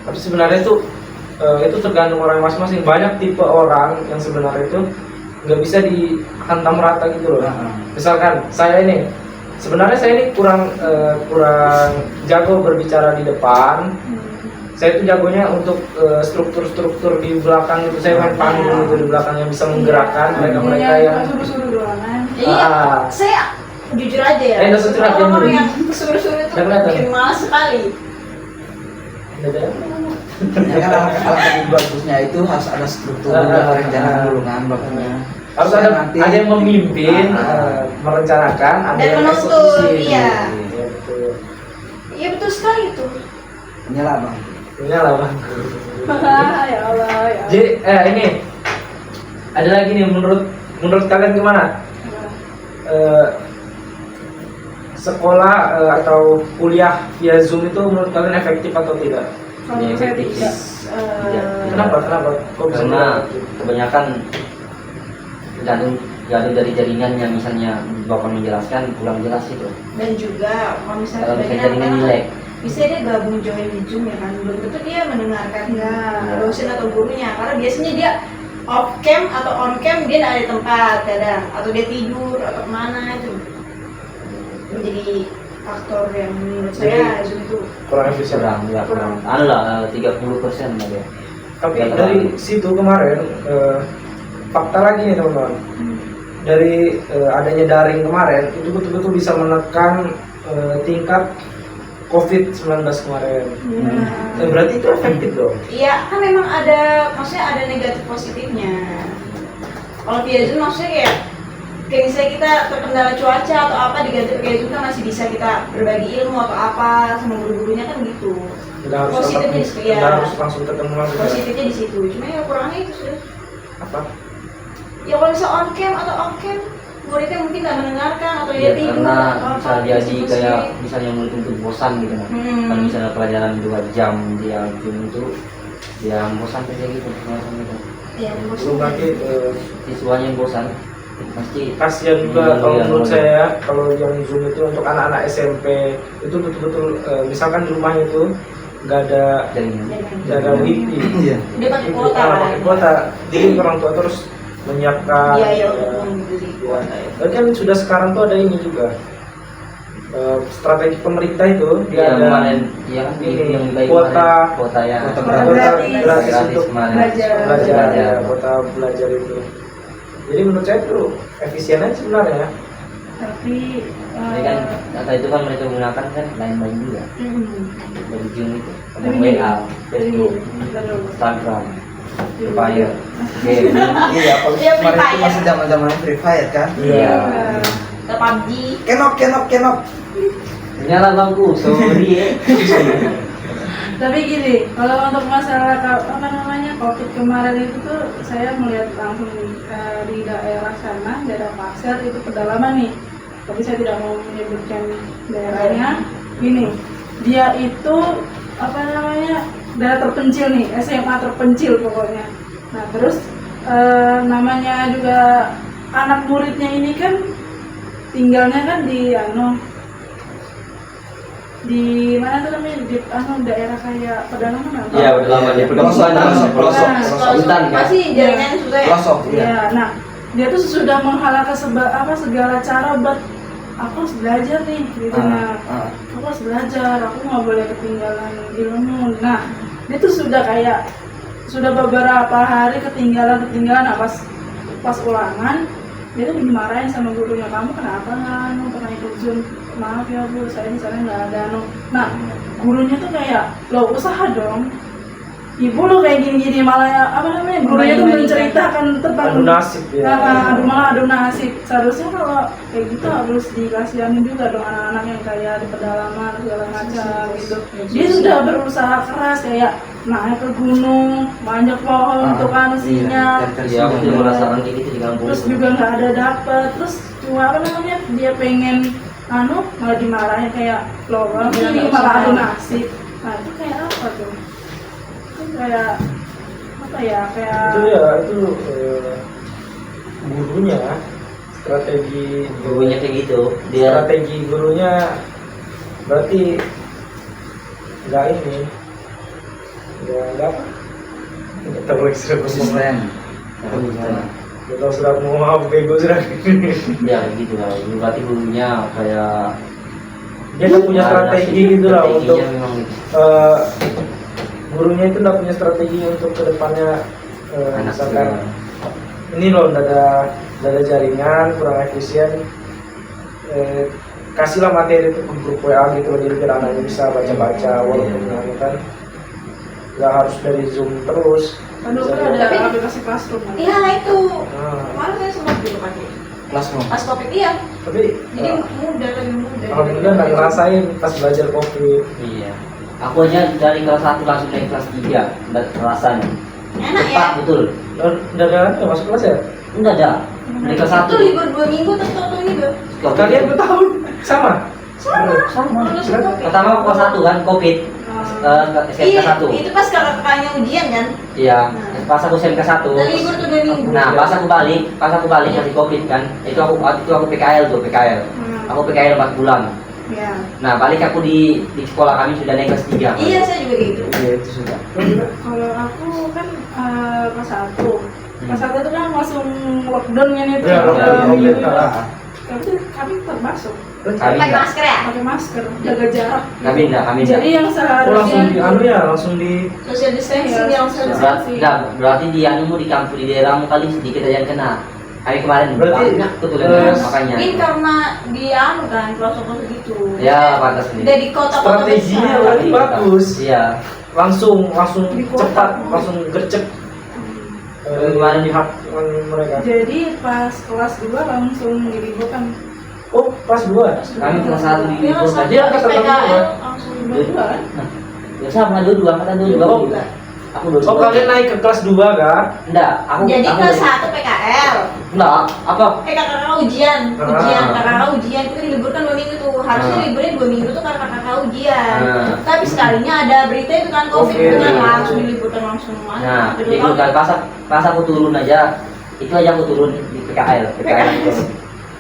Tapi sebenarnya itu tergantung orang masing-masing. Banyak tipe orang yang sebenarnya itu nggak bisa dihantam rata gitu loh. Heeh. Misalkan saya ini kurang jago berbicara di depan. Saya itu jagonya untuk struktur-struktur di belakang itu. Saya main panggung itu di belakang yang bisa menggerakkan mereka-mereka yang suruh-suruh doangan. Iya, Ah. saya jujur aja ya. Nggak usah curhat, Orang Jen. yang suruh-suruh itu Nggak kelihatan. bikin malas sekali. Ya kan alangkah lebih bagusnya itu harus ada struktur dan perencanaan dulu kan bagusnya. harus Saya ada yang memimpin, merencanakan, ada Dan yang menuntut, eksekusi. iya. Iya, betul. Iya betul sekali itu. Nyala bang. Ini lah bang. Ya Allah, ya. Jadi ini ada lagi nih, menurut kalian gimana? Sekolah atau kuliah via Zoom itu menurut kalian efektif atau tidak? Kalau saya tidak. Kenapa? Kok bisa Karena tidak? kebanyakan tergantung dari jaringan yang misalnya bapak menjelaskan kurang jelas itu. Dan juga kalau misalnya Kalau misalnya kebanyakan jaringan jelek, bisa dia gabung join di Zoom ya kan, belum tentu dia mendengarkan Ya. dosen atau gurunya, karena biasanya dia off cam atau on cam dia nggak ada di tempat kadang, atau dia tidur atau kemana, itu menjadi faktor yang menurut saya Zoom itu Kurang efisien. kurang. Anu lah 30% lah dia. Tapi Ya, dari situ kemarin fakta lagi nih teman-teman. Dari adanya daring kemarin itu betul-betul bisa menekan tingkat COVID-19 kemarin. Berarti itu efektif dong. iya kan memang ada, maksudnya ada negatif positifnya. Kalau via Zoom maksudnya kayak misalnya kita terkendala cuaca atau apa, diganti pakai Zoom kan masih bisa kita berbagi ilmu atau apa sama guru-gurunya kan gitu. Nggak harus Positifnya tetap- di situ, ya. nggak harus langsung ketemu langsung. Positifnya di situ, cuma ya kurangnya itu sudah. Apa? Ya kalau misalnya on cam atau off cam, muridnya mungkin nggak mendengarkan atau dia Ya, tidur karena atau apa, bisa jadi diskusi. kayak misalnya murid itu bosan gitu kan. Kalau misalnya pelajaran 2 jam dia Zoom itu dia bosan kayak gitu semacam itu. Ya, Belum lagi Siswanya bosan pasti kasihan juga kalau Iya, menurut iya. saya kalau yang Zoom itu untuk anak-anak SMP itu betul-betul misalkan di rumahnya itu nggak ada jaringan. nggak ada wifi. Iya. Dia pakai kuota Ah, kan. pakai kuota. Jadi orang tua terus menyiapkan Biaya ya, untuk membeli kuota itu. dan kan sudah sekarang tuh ada ini juga strategi pemerintah itu dia Iya ada kemarin, iya kan ini, yang baik kuota kuota ya. Kuota gratis. gratis untuk kemarin. Belajar. belajar ya, kuota belajar itu. Jadi menurut saya itu efisien aja sebenarnya. Tapi Jadi kan data itu kan mereka gunakan kan lain-lain juga dari Zoom itu, ada Dari WA, dari Facebook, dari Instagram, Fire, game. Iya, kalau Iya, Free kemarin itu Fire. masih zaman-zaman Free Fire kan. Iya. Atau PUBG. Kenok. Nyala bangku, sorry. Tapi gini, kalau untuk masalah apa namanya COVID kemarin itu tuh saya melihat langsung di daerah sana, daerah Pasir itu pedalaman nih. Tapi saya tidak mau menyebutkan daerahnya. Gini, dia itu apa namanya daerah terpencil nih, SMA terpencil pokoknya. Nah terus namanya juga anak muridnya ini kan tinggalnya kan di di mana tuh namanya di daerah kayak pedalaman apa? Iya, udah lama dia Pelosok, pelosok. hutan kan. Masih jaringannya susah ya. Pelosok, iya. Iya, nah dia tuh sudah menghalalkan segala cara buat aku harus belajar nih gitu. Nah, aku harus belajar, aku nggak boleh ketinggalan ilmu. Nah, dia tuh sudah beberapa hari ketinggalan. Nah, pas ulangan dia tuh dimarahin sama gurunya, kamu kenapa nggak pernah ikut Zoom? Maaf ya bu, saya di sana nggak ada Nah, gurunya tuh kayak lo usaha dong. Ibu lo kayak gini-gini malah gurunya tuh menceritakan tentang Adu nasib ya. adu nasib. Seharusnya kalau kayak gitu harus dikasihanin juga dong anak-anak yang kayak di pedalaman segala macam gitu. Dia sudah berusaha keras kayak naik ke gunung, manjat pohon untuk sinyal. Iya, aku juga merasakan kayak gitu di kampung. Terus juga nggak ada dapet. Terus cuma dia pengen malah dimarahin kayak lo ini malah adu nasib. Nah itu kayak apa tuh? Itu kayak apa ya, kayak itu gurunya strategi Gurunya kayak gitu. Dia strategi gurunya berarti nggak apa nggak tahu ekstra Konsisten. nggak tahu sudah mau maaf bego sudah ya gitu lah. Berarti gurunya kayak dia nggak punya strategi gitu lah untuk strateginya memang gitu. gurunya itu nggak punya strategi untuk kedepannya Anak misalkan juga. ini loh nggak ada jaringan kurang efisien kasihlah materi itu ke grup WA gitu jadi biar anaknya bisa baca-baca walaupun kan nggak harus dari Zoom terus. aduh Bisa kan juga. ada aplikasi Classroom kan? Iya itu. Nah, Kemarin saya sempat dulu pakai. Classroom. Pas COVID iya. tapi Jadi mudah, lebih mudah. alhamdulillah nggak ngerasain pas belajar COVID. Iya. Aku aja dari kelas 1 langsung naik kelas 3 dan rasanya Enak ya. cepat betul. Udah ada masuk kelas ya? Enggak ada. Dari kelas 1 Itu libur 2 minggu terus tahu gitu. Kalian bertahun sama? Sama. Lulus COVID. Pertama aku kelas 1 kan Covid. SMK Iya, 1. itu pas kakaknya ujian kan. Iya, pas aku SMK 1. Dan libur tuh 2 minggu. Nah, pas aku balik dari Covid kan, itu aku PKL tuh, PKL. Aku PKL 4 bulan. Ya. Nah, balik aku di sekolah kami sudah naik kelas 3. Iya, saya juga gitu. Iya itu sudah. Kalau aku kan kelas 1. Kelas 1 itu kan langsung lockdown kan itu. Iya, lockdown. Tapi kami tetap masuk. Kami Pakai enggak. masker ya. Pakai masker, jaga jarak. Kami enggak. Jadi yang langsung di seharusnya langsung di Social distancing Iya, yang social selesai. Berarti di anumu di kampung di daerahmu kali sedikit aja yang kena. Kami kemarin Berarti, banyak tuh tulen makanya. Mungkin karena di anu kan, pelosok gitu. Ya, pantas nih. Udah di kota-kota Strateginya besar. berarti bagus. Iya. langsung Di kota. cepat langsung gercep Kemarin di hak mereka. jadi pas kelas 2 langsung diliburkan. Oh pas 2 Kami kelas 1 di Iya, Bogor. Dia angkatan PKL berapa? langsung Dua kan? Ya sama 22, angkatan 22. Oh. Aku 22. Oh kalian naik ke kelas 2 kan? Enggak, aku Jadi aku kelas dari- 1 PKL. Enggak, apa? Kakak ujian, Ah. kakak ujian itu diliburkan 2 minggu tuh. Harusnya Ah. liburnya 2 minggu tuh karena kakak ujian. Ah. Tapi sekalinya ada berita itu kan COVID Covid. kan langsung diliburkan langsung. Nah, Kedua itu kali. kan pas aku turun aja, itu aja aku turun di PKL aku turun.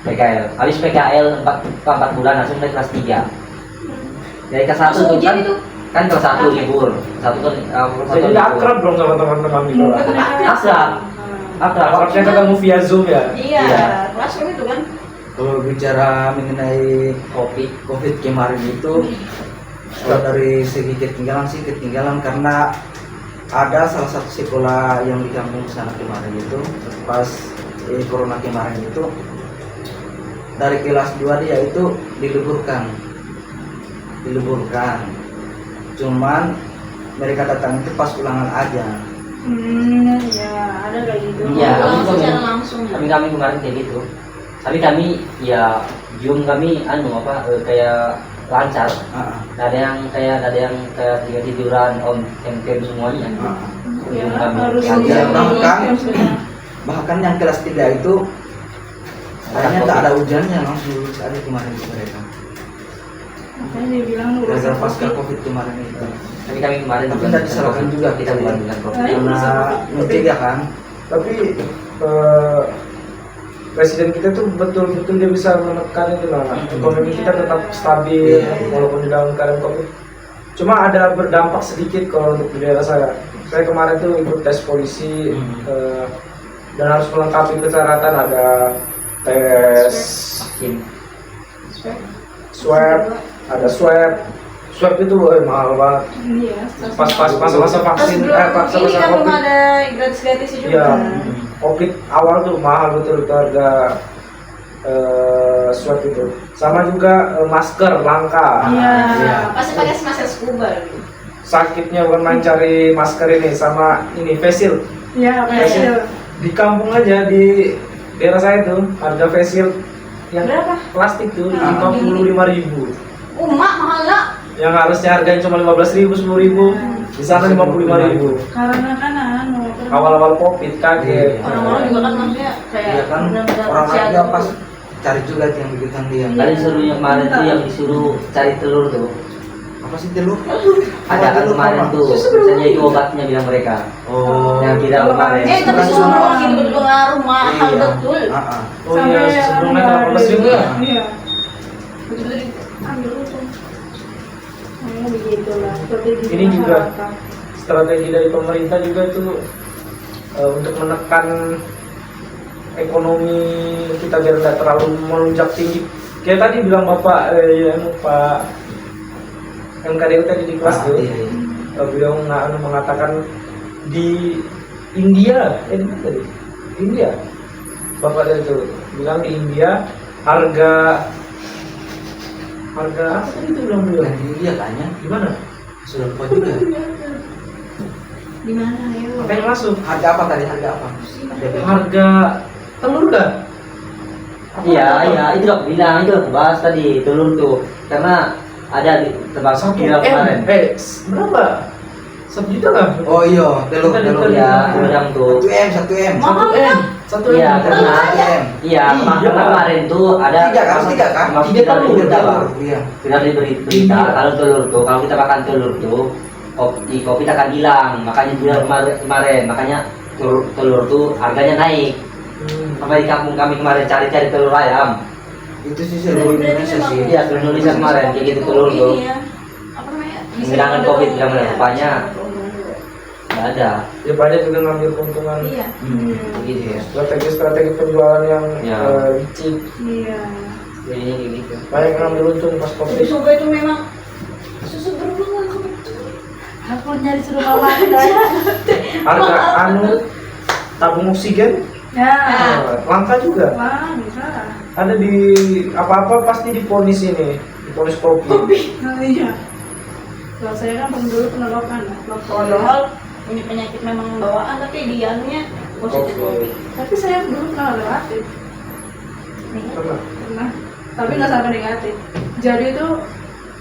PKL. Habis PKL 4 bulan langsung naik kelas 3. Dari kelas 1 Langsung tuh ujian kan, itu. kan kelas 1 libur. Satu kan Jadi udah akrab dong sama teman-teman di kelas. Akrab. Akrab. Akrabnya ketemu via Zoom ya? Iya, Iya. kelas itu kan. Kalau bicara mengenai COVID kemarin itu, kalau dari segi ketinggalan karena ada salah satu sekolah yang di kampung sana kemarin itu pas corona kemarin itu dari kelas 2 dia itu diliburkan, cuman mereka datang itu pas ulangan aja. Ya ada kayak gitu. Iya, Langsung kami- secara langsung. kami kemarin kayak gitu. Tapi kami ya Zoom kami kayak lancar. Nggak ada yang kayak tiduran on camp semuanya. Ya, Zoom kami harus lancar. Bahkan yang kelas 3 itu kayaknya tak ada ujiannya, langsung lulus aja kemarin itu mereka. Makanya dia bilang Gara-gara pasca COVID kemarin itu. Tapi kami kemarin Tapi nggak disalahkan juga kita bukan dengan COVID. Nah, Karena mencegah kan. Tapi presiden kita tuh betul-betul dia bisa menekan itu lah, ekonomi kita tetap stabil walaupun di dalam keadaan COVID. Cuma ada berdampak sedikit kalau untuk di daerah saya. Saya kemarin tuh ikut tes polisi dan harus melengkapi persyaratan, ada tes swab, ada swab itu mahal banget. Iya. Pas masa-masa vaksin, Ini masa-masa kan belum COVID. ada gratis-gratis juga. Iya, COVID awal tuh mahal betul itu harga swab itu. Sama juga masker langka. Iya. Pasti pakai masker scuba gitu. Sakitnya bukan main cari masker ini, sama ini face shield. Iya, facial. Di kampung aja di daerah saya tuh harga face shield yang Berapa? plastik tuh Ah, 55.000. Mak mahal lah. Yang harusnya harganya cuma 15.000, 10.000, di sana 55.000. Karena kan Awal-awal COVID kaget. Orang-orang juga kan maksudnya kayak Iya kan, benar-benar orang lain siaga dia gitu. pas cari juga tuh yang bikin dia. Tadi suruhnya kemarin tuh yang disuruh cari telur tuh. Apa sih telur? Ada kan kemarin tuh, misalnya itu obatnya bilang mereka. Oh. Yang viral kemarin. tapi Bukan semua cuma- makin berpengaruh mahal Iya. betul. Oh iya, sebelumnya 18.000 ya. Iya. Betul-betul Ambil untung. Nah, begitulah. Strategi Ini juga masyarakat. strategi dari pemerintah juga itu untuk menekan ekonomi kita biar tidak terlalu melonjak tinggi. Kayak tadi bilang Bapak Pak MKDU tadi di kelas tuh, beliau mengatakan di India, di mana tadi? India. Bapak tadi tuh bilang di India harga apa tadi itu bilang beliau? Iya kayaknya Di mana? sudah lupa juga. di mana ya? Apa yang masuk? Harga apa tadi? Harga apa? Harga telur dah. Iya, itu aku bilang, itu aku bahas tadi telur tuh. Karena ada di tebak viral kemarin. Berapa? 1 juta kan? Oh iya, telur. Iya, udang tuh. 1 M. Mahal ya? 1 Iya, M. karena M. iya, karena kemarin tuh ada Tiga kan? masuk Tiga viral di telur, berita, telur. Bang. Iya. Viral di berita, kalau telur tuh, kalau kita makan telur tuh, kopi akan hilang. Makanya viral kemarin, makanya telur tuh harganya naik. Sampai di kampung kami kemarin cari-cari telur ayam. Itu sih seluruh Indonesia sih. Iya, seluruh Indonesia kemarin kayak gitu telur tuh. Ini ya. Apa namanya? Menghilangkan COVID, bilang Iya. rupanya nggak ada. Ya banyak juga ngambil keuntungan. Iya. Begitu ya. Strategi penjualan yang Ya. licik. Iya. Jadinya kayak gitu. Banyak yang ngambil untung pas Susu COVID. soba itu memang susu berulang betul. Aku nyari suruh mama saya. Harga tabung oksigen Ya. langka juga. Wah, bisa. Ada di apa-apa pasti diponis ini, diponis kopi. Nah, iya. Kalau saya kan dulu penolakan, Padahal punya penyakit memang bawaan tapi dianunya positif COVID. tapi saya dulu pernah relatif, pernah, tapi nggak sampai negatif. Jadi itu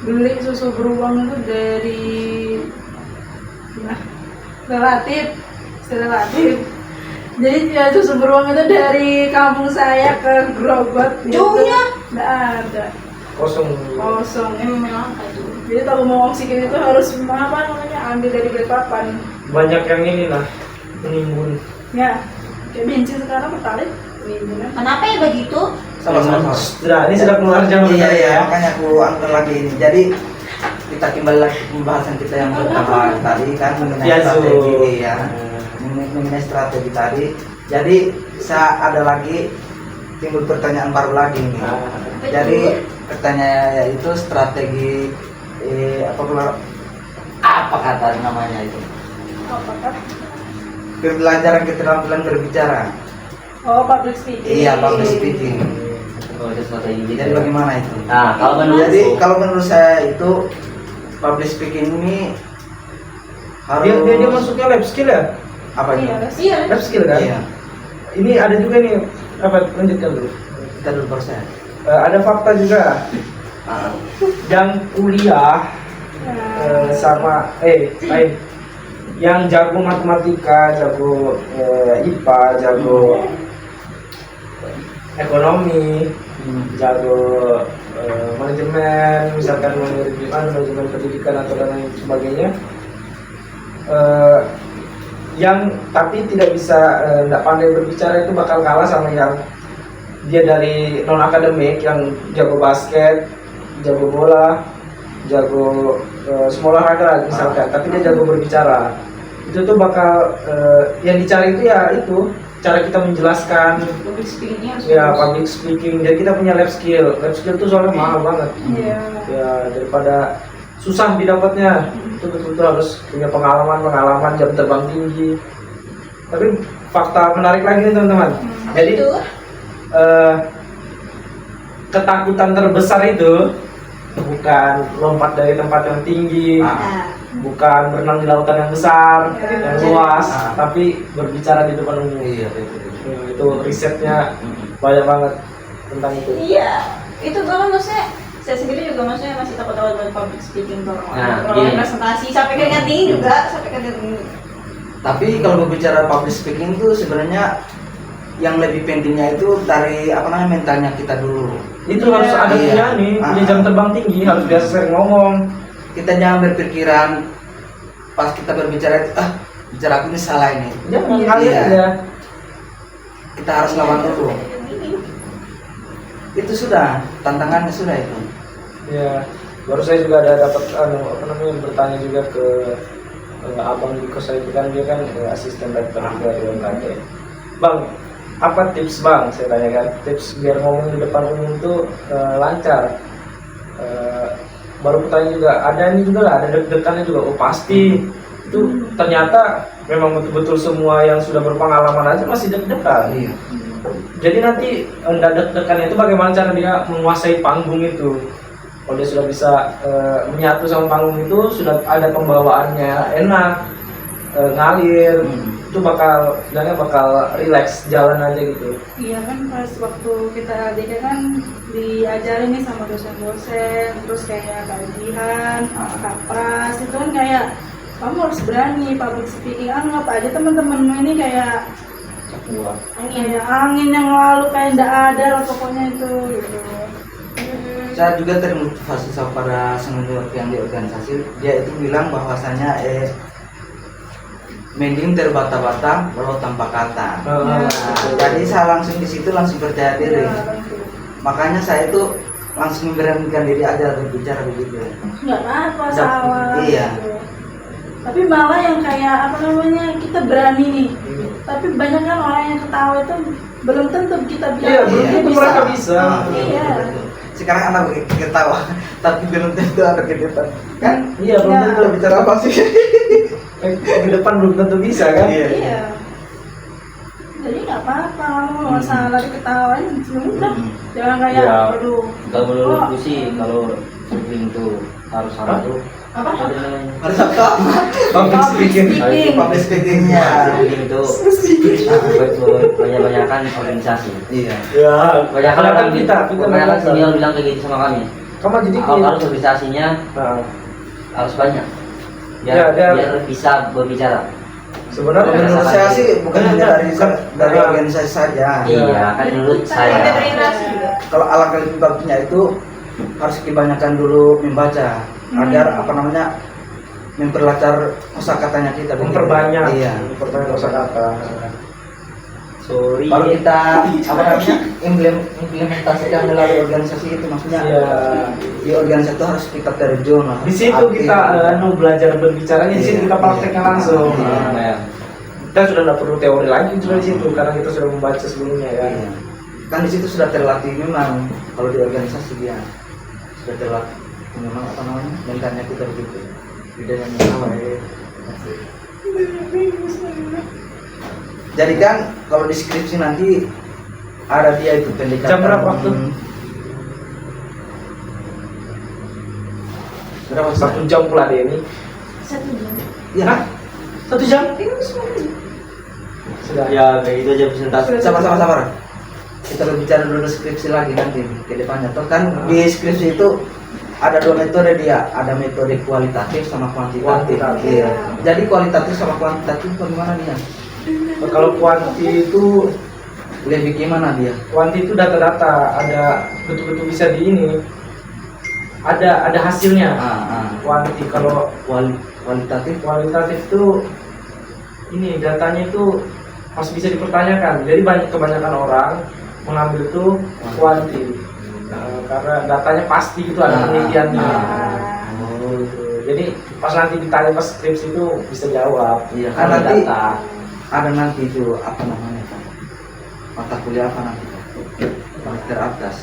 beli susu beruang itu dari, nah, relatif. Jadi ya, susu beruang itu dari kampung saya ke Grogot. Jauhnya? Nggak ada, Kosong. kosong. Memang langka itu. Jadi kalau mau oksigen itu harus apa namanya, ambil dari Balikpapan. Banyak yang ini lah menimbun. Ya, kayak bensin sekarang pertalite menimbun. Kenapa ya begitu? Sama-sama. Sudah, ini sudah keluar jam Iya, tadi iya, ya. makanya aku angkat lagi ini. Jadi kita kembali lagi ke pembahasan kita yang pertama tadi kan mengenai Piazzo. strategi ya. Mengenai strategi tadi. Jadi ada lagi timbul pertanyaan baru lagi nih. Jadi pertanyaannya yaitu strategi Apa kata namanya itu? Apakah? pembelajaran keterampilan berbicara. Oh, public speaking. Iya, public speaking. Oh, itu strategi gitu. Jadi bagaimana itu? Nah, kalau menurut Jadi kalau menurut saya itu public speaking ini harus Dia masuknya lab skill ya? apa itu? Iya, Iya. Lab skill kan? Iya. Ini ada juga nih, apa lanjutkan dulu. Kita dulu proses. Ada fakta juga yang kuliah sama lain yang jago matematika, jago IPA, jago ekonomi, jago manajemen, misalkan manajemen pendidikan atau dan lain sebagainya, yang tapi tidak bisa tidak pandai berbicara itu bakal kalah sama yang dia dari non akademik yang jago basket, jago bola, jago semua olahraga lah misalkan, tapi dia jago berbicara, itu tuh bakal yang dicari itu ya itu cara kita menjelaskan, Public speaking-nya harus ya bagus. public speaking. Jadi kita punya lab skill tuh soalnya mahal banget. Iya. Ya daripada susah didapatnya, itu betul-betul harus punya pengalaman jam terbang tinggi. Tapi fakta menarik lagi nih teman-teman. Jadi Itu ketakutan terbesar itu bukan lompat dari tempat yang tinggi, nah, bukan berenang di lautan yang besar, yang luas, Ah. tapi berbicara di depan umum. Iya betul. Itu risetnya banyak banget tentang itu. iya, itu kalau maksudnya saya sendiri juga maksudnya masih takut-takut dengan public speaking kalau Nah, orang gini. presentasi sampai keringat dingin juga, sampai keringat dingin. Tapi kalau berbicara public speaking itu sebenarnya yang lebih pentingnya itu dari apa namanya mentalnya kita dulu. Itu Iya. harus ada Iya. punya nih, punya jam terbang tinggi, harus biasa sering ngomong. Kita jangan berpikiran pas kita berbicara itu bicara aku ini salah ini. Jangan Iya. ngalir Iya. aja. Kita harus lawan dulu. Itu sudah tantangannya sudah itu. Ya, baru saya juga ada dapat apa namanya bertanya juga ke abang di kos saya itu kan dia kan asisten rektor juga di UMKT. Bang, apa tips bang? Saya tanya kan, tips biar ngomong di depan umum tuh lancar. Baru bertanya juga, ada ini juga lah, ada deg-degannya juga. Oh pasti itu ternyata memang betul-betul semua yang sudah berpengalaman aja masih deg-degan. Iya. Jadi nanti deg-degannya itu bagaimana cara dia menguasai panggung itu. Kalau dia sudah bisa menyatu sama panggung itu, sudah ada pembawaannya enak, ngalir, itu bakal relax jalan aja gitu. Iya kan pas waktu kita LDK kan diajarin nih sama dosen-dosen, terus kayak kajian, kapras itu kan kayak kamu harus berani public speaking. Anggap aja teman-teman ini kayak angin yang lalu kayak ndak ada lah pokoknya itu gitu. Saya juga termotivasi sama para senior yang di organisasi. Dia itu bilang bahwasanya mending terbata-bata walau tanpa kata. Nah, Jadi saya langsung di situ langsung percaya diri. Iya, gitu. Makanya saya itu langsung memberanikan diri aja berbicara begitu. Nggak apa-apa Nggak- salah iya. gitu. Tapi malah yang kayak apa namanya kita berani nih, tapi banyak kan orang yang ketawa itu belum tentu kita bilang Iya, dia belum tentu mereka bisa. Iya. Sekarang anak ketawa, tapi belum tentu anak ke depan. Kan? Iya, belum Iya. tentu Bicara apa sih? di depan belum tentu bisa kan? Iya. Jadi nggak apa-apa, kalau masalah diketawain, udah. Jangan kayak, Iya. aduh. Kalau Oh. menurutku sih kalau sering tuh harus sama tuh Apa? apa namanya? Harus apa? Public speaking. speaking. Public speakingnya. Sering itu banyak-banyakan organisasi. Iya. Ya, Banyak orang kita banyak belajar. senior bilang kayak gitu sama kami. Kamu jadi Kalau harus organisasinya Nah, harus banyak Ya, biar dia- biar bisa berbicara. sebenarnya Menurut Iya. saya sih bukan hanya dari Iya. organisasi saja. Iya, kan menurut Kita saya. berinteraksi juga. Kalau alangkah lebih bagusnya itu harus dibanyakan dulu membaca agar apa namanya memperlancar kosakatanya kita. begitu. memperbanyak Iya. kosakata. Sorry. Kalau kita apa namanya implementasikan melalui organisasi itu maksudnya Iya. di organisasi itu harus kita terjun lah. Di situ aktif. kita belajar berbicaranya, di situ Iya. kita prakteknya langsung. Iya. Nah, kita sudah tidak perlu teori lagi sudah di situ karena kita sudah membaca sebelumnya ya. Iya. Kan di situ sudah terlatih memang kalau di organisasi dia sudah terlatih memang apa namanya mentalnya kita begitu. Tidak yang jadi kan kalau di skripsi nanti ada dia itu pendekatan. Jam berapa waktu? Berapa 1 jam pula dia ini. 1 jam. Iya. Hah? 1 jam? Sudah. Ya kayak gitu aja presentasi. Sabar. Kita berbicara dulu skripsi lagi nanti ke depannya. Toh kan di skripsi itu ada 2 metode dia, ada metode kualitatif sama kuantitatif. Kuantitatif. Iya. Jadi kualitatif sama kuantitatif bagaimana dia? Kalau kuanti itu Lebih gimana dia? data-data, ada betul-betul bisa di ini. Ada hasilnya. Kuanti kalau Kualitatif. kualitatif itu ini datanya itu masih bisa dipertanyakan. Jadi kebanyakan orang mengambil tuh kuanti. Karena datanya pasti gitu, ada penelitiannya. Jadi pas nanti ditanya pas skripsi itu bisa jawab. Iya, Kan karena nanti data. ada nanti itu apa namanya Pak? Mata kuliah apa nanti Pak? Semester atas.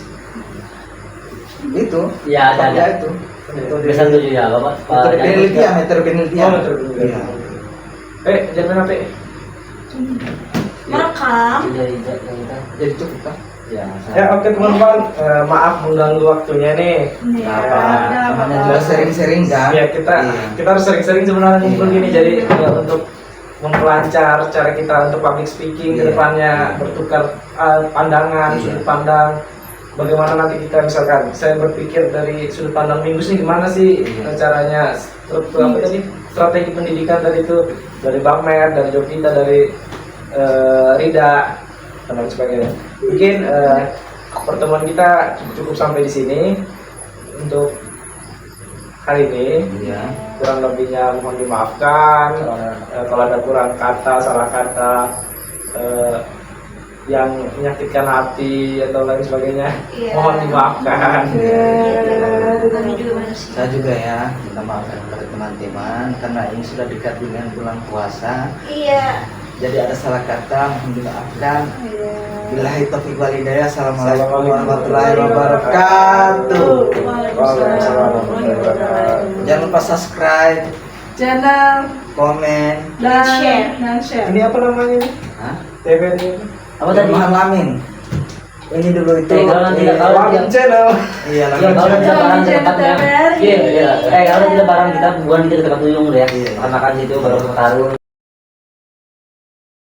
Itu. Iya, ada. kuliah itu. Bisa tujuh ya, Bapak. Metode penelitian, metode penelitian. Oh, metode penelitian. Iya. Jangan apa? Merekam. Jadi cukup kan? Ya, Ya oke teman-teman, maaf mengganggu waktunya nih. Iya, Apa? ada Namanya apa-apa. juga sering-sering kan? Ya kita harus sering-sering sebenarnya ngumpul gini, jadi untuk mempelancar cara kita untuk public speaking ke Iya. depannya, bertukar pandangan, Iya. sudut pandang. Bagaimana nanti kita misalkan, saya berpikir dari sudut pandang Mingus nih gimana sih Iya. caranya, struktur apa tadi, strategi pendidikan tadi itu dari Bang Mer, dari Jovita, dari Rida dan lain sebagainya. Mungkin pertemuan kita cukup sampai di sini untuk hari ini. Iya. Kurang lebihnya mohon dimaafkan. Kalau ada kurang kata, salah kata yang menyakitkan hati atau lain sebagainya, Iya. mohon dimaafkan. Kami juga manusia. Saya juga ya minta maaf kepada teman-teman karena ini sudah dekat dengan bulan puasa. Iya. Jadi ada salah kata, mohon dimaafkan. Billahi taufiq wal hidayah. Assalamualaikum warahmatullahi wabarakatuh. Waalaikumsalam warahmatullahi wabarakatuh. Jangan lupa subscribe, Channel komen. dan share. share. Ini apa namanya ini? Hah? TV ini? Apa tadi? Ilmuwan Lamin. Ini dulu itu. Kalau nanti kalau Lamin channel. Iya, Ya, Lamin. kalau kita barang di tempatnya. TVRI. Iya, iya. Kalau kita barang kita bukan kita ke tempat tuyung deh. Iya. Makan makan situ baru ke Tarung.